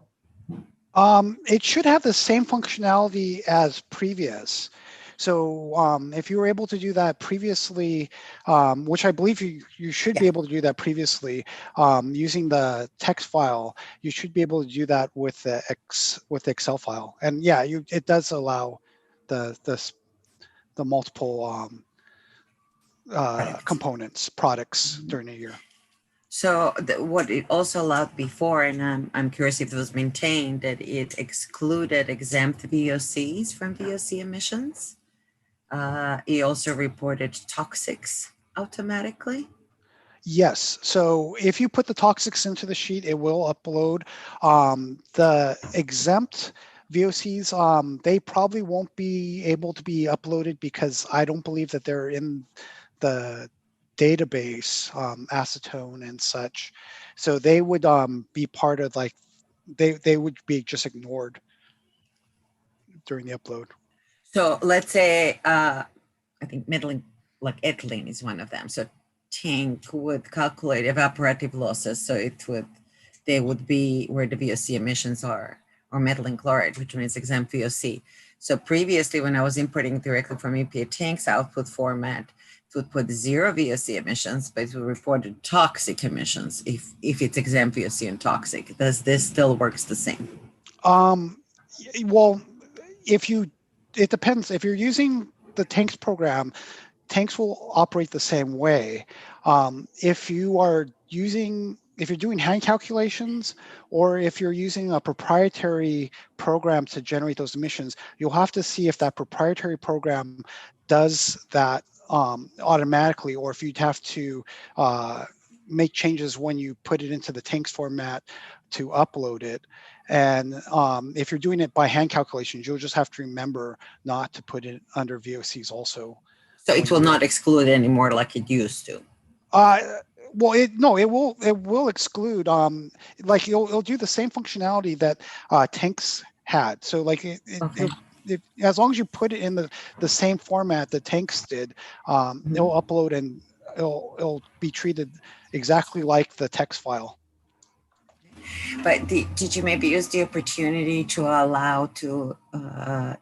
It should have the same functionality as previous. So if you were able to do that previously, which I believe you should be able to do that previously using the text file, you should be able to do that with the Excel file. And yeah, it does allow the multiple components, products during a year. So what it also allowed before, and I'm curious if it was maintained, that it excluded exempt VOCs from VOC emissions. It also reported toxics automatically. Yes. So if you put the toxics into the sheet, it will upload. The exempt VOCs, they probably won't be able to be uploaded because I don't believe that they're in the database, acetone and such. So they would be part of like, they would be just ignored during the upload. So let's say, I think middling, like ethylene is one of them. So tank would calculate evaporative losses. So they would be where the VOC emissions are, or methylene chloride, which means exempt VOC. So previously when I was importing directly from EPA tanks output format, it would put 0 VOC emissions, but it would report toxic emissions if it's exempt VOC and toxic. Does this still works the same? Well, it depends. If you're using the tanks program, tanks will operate the same way. If you're doing hand calculations, or if you're using a proprietary program to generate those emissions, you'll have to see if that proprietary program does that automatically, or if you'd have to make changes when you put it into the tanks format to upload it. And if you're doing it by hand calculations, you'll just have to remember not to put it under VOCs also. So it will not exclude anymore like it used to. Well, it will exclude. Like it'll do the same functionality that tanks had. So like as long as you put it in the same format that tanks did, it'll upload and it'll be treated exactly like the text file. But did you maybe use the opportunity to allow to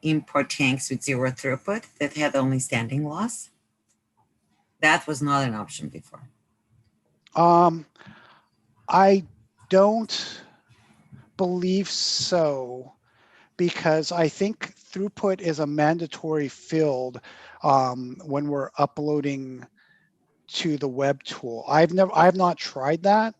import tanks with 0 throughput that had only standing loss? That was not an option before. I don't believe so, because I think throughput is a mandatory field when we're uploading to the web tool. I've not tried that.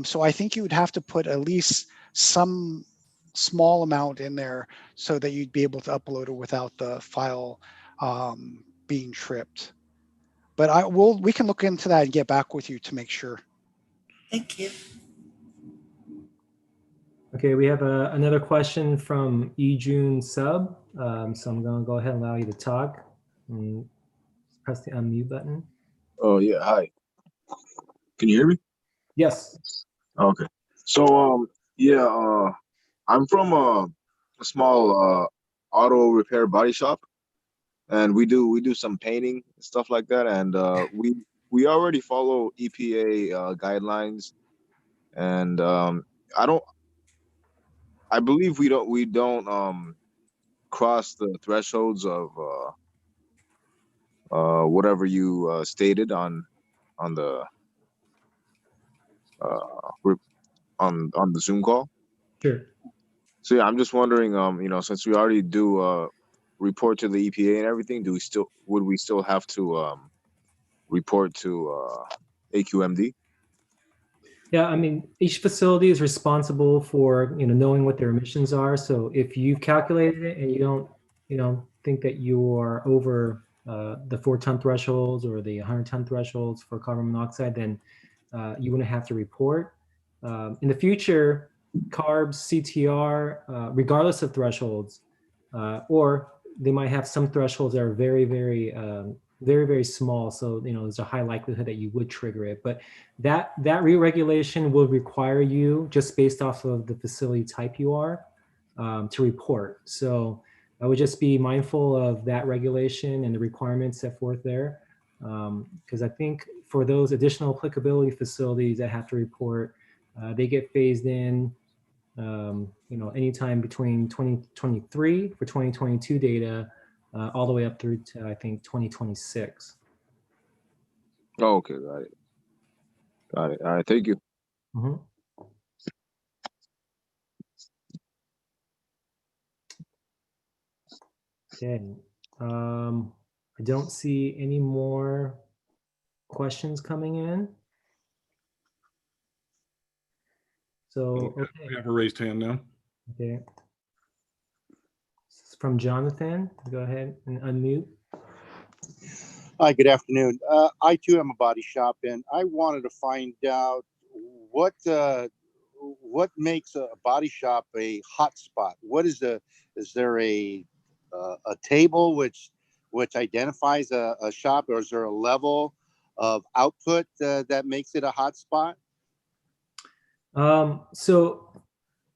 So I think you would have to put at least some small amount in there so that you'd be able to upload it without the file being tripped. But we can look into that and get back with you to make sure. Thank you. Okay, we have another question from Ejun Sub. So I'm going to go ahead and allow you to talk. And press the unmute button. Oh yeah, hi. Can you hear me? Yes. Okay. So I'm from a small auto repair body shop, and we do some painting and stuff like that, and we already follow EPA guidelines, and I believe we don't cross the thresholds of whatever you stated on the on the Zoom call. Sure. So yeah, I'm just wondering, since we already do report to the EPA and everything, would we still have to report to AQMD? Yeah, I mean, each facility is responsible for knowing what their emissions are. So if you've calculated it and you don't think that you are over the 4-ton thresholds or the 100-ton thresholds for carbon monoxide, then you wouldn't have to report. In the future, CARBs, CTR, regardless of thresholds, or they might have some thresholds that are very, very very, very small. So, you know, there's a high likelihood that you would trigger it. But that re-regulation will require you, just based off of the facility type you are, to report. So I would just be mindful of that regulation and the requirements set forth there. Because I think for those additional applicability facilities that have to report, they get phased in, you know, anytime between 2023 for 2022 data, all the way up through to, I think, 2026. Oh, okay, got it. Got it. All right, thank you. Mhm. Okay. I don't see any more questions coming in. So, okay. We have a raised hand now. Okay. This is from Jonathan. Go ahead and unmute. Hi, good afternoon. I too am a body shop, and I wanted to find out what makes a body shop a hot spot. Is there a table which identifies a shop, or is there a level of output that makes it a hot spot? So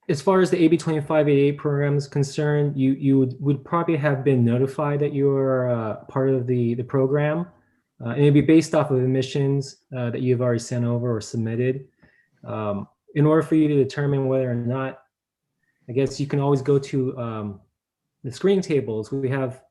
as far as the AB 2588 program is concerned, you would probably have been notified that you are part of the program. And it'd be based off of emissions that you've already sent over or submitted. In order for you to determine whether or not, I guess you can always go to the screening tables. We have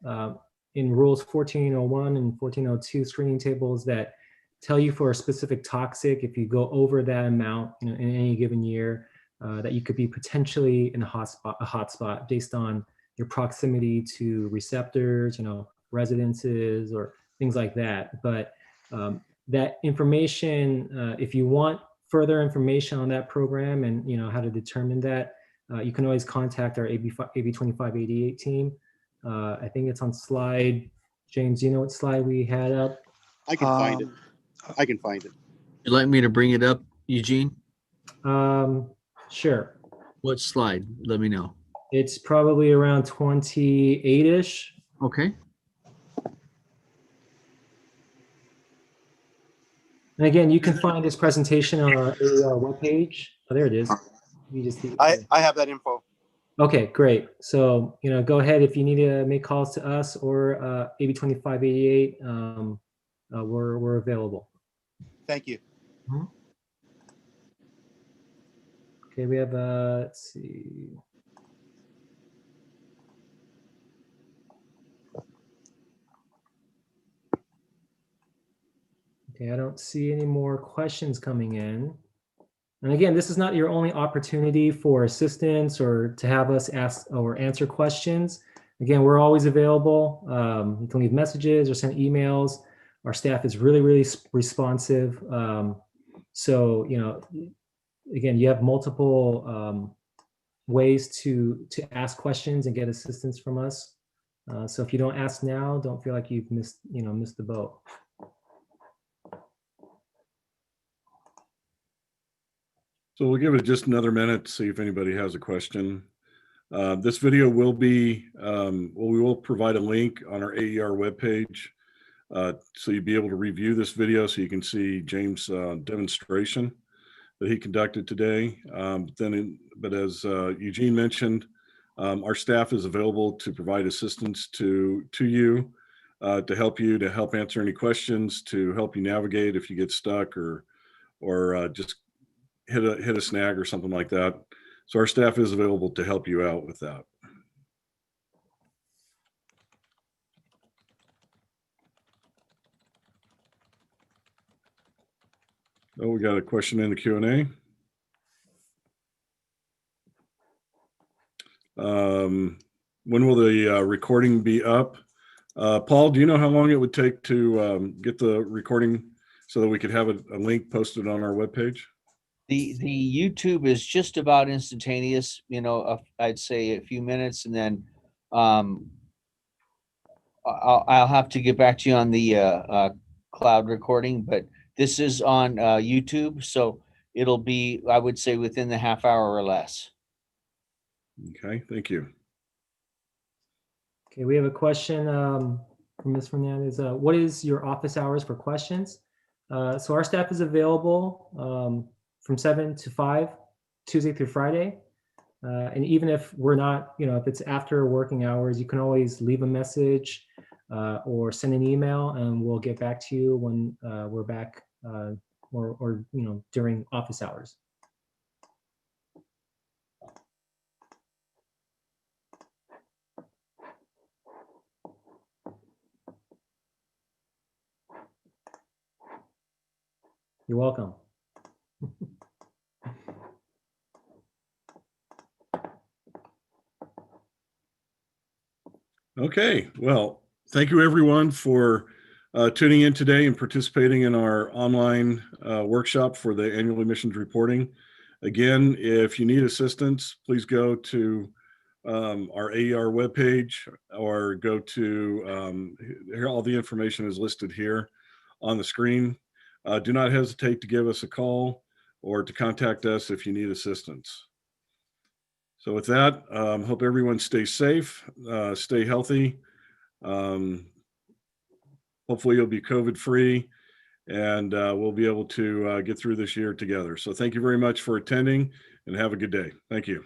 in rules 1401 and 1402 screening tables that tell you for a specific toxic, if you go over that amount, you know, in any given year, that you could be potentially in a hotspot based on your proximity to receptors, you know, residences or things like that. But that information, if you want further information on that program and, you know, how to determine that, you can always contact our AB 2588 team. I think it's on slide, James, do you know what slide we had up? I can find it. I can find it. You'd like me to bring it up, Eugene? Sure. What slide? Let me know. It's probably around 28-ish. Okay. And again, you can find this presentation on our AER webpage. Oh, there it is. You just I have that info. Okay, great. So, you know, go ahead if you need to make calls to us or AB 2588. We're available. Thank you. Mhm. Okay, we have let's see. Okay, I don't see any more questions coming in. And again, this is not your only opportunity for assistance or to have us ask or answer questions. Again, we're always available. You can leave messages or send emails. Our staff is really, really responsive. So, you know, again, you have multiple ways to ask questions and get assistance from us. So if you don't ask now, don't feel like you've missed the boat. So we'll give it just another minute to see if anybody has a question. This video will be, we will provide a link on our AER webpage. So you'll be able to review this video so you can see James' demonstration that he conducted today. But as Eugene mentioned, our staff is available to provide assistance to you, to help answer any questions, to help you navigate if you get stuck or just hit a snag or something like that. So our staff is available to help you out with that. Oh, we got a question in the Q&A. When will the recording be up? Paul, do you know how long it would take to get the recording so that we could have a link posted on our webpage? The YouTube is just about instantaneous, you know, I'd say a few minutes, and then I'll have to get back to you on the cloud recording, but this is on YouTube, so it'll be, I would say, within the half hour or less. Okay, thank you. Okay, we have a question from Ms. Fernandez. What is your office hours for questions? So our staff is available from 7 to 5, Tuesday through Friday. And even if we're not, if it's after working hours, you can always leave a message or send an email, and we'll get back to you when we're back or during office hours. You're welcome. Okay, well, thank you everyone for tuning in today and participating in our online workshop for the annual emissions reporting. Again, if you need assistance, please go to our AER webpage or go to, here all the information is listed here on the screen. Do not hesitate to give us a call or to contact us if you need assistance. So with that, hope everyone stays safe, stay healthy. Hopefully you'll be COVID free, and we'll be able to get through this year together. So thank you very much for attending, and have a good day. Thank you.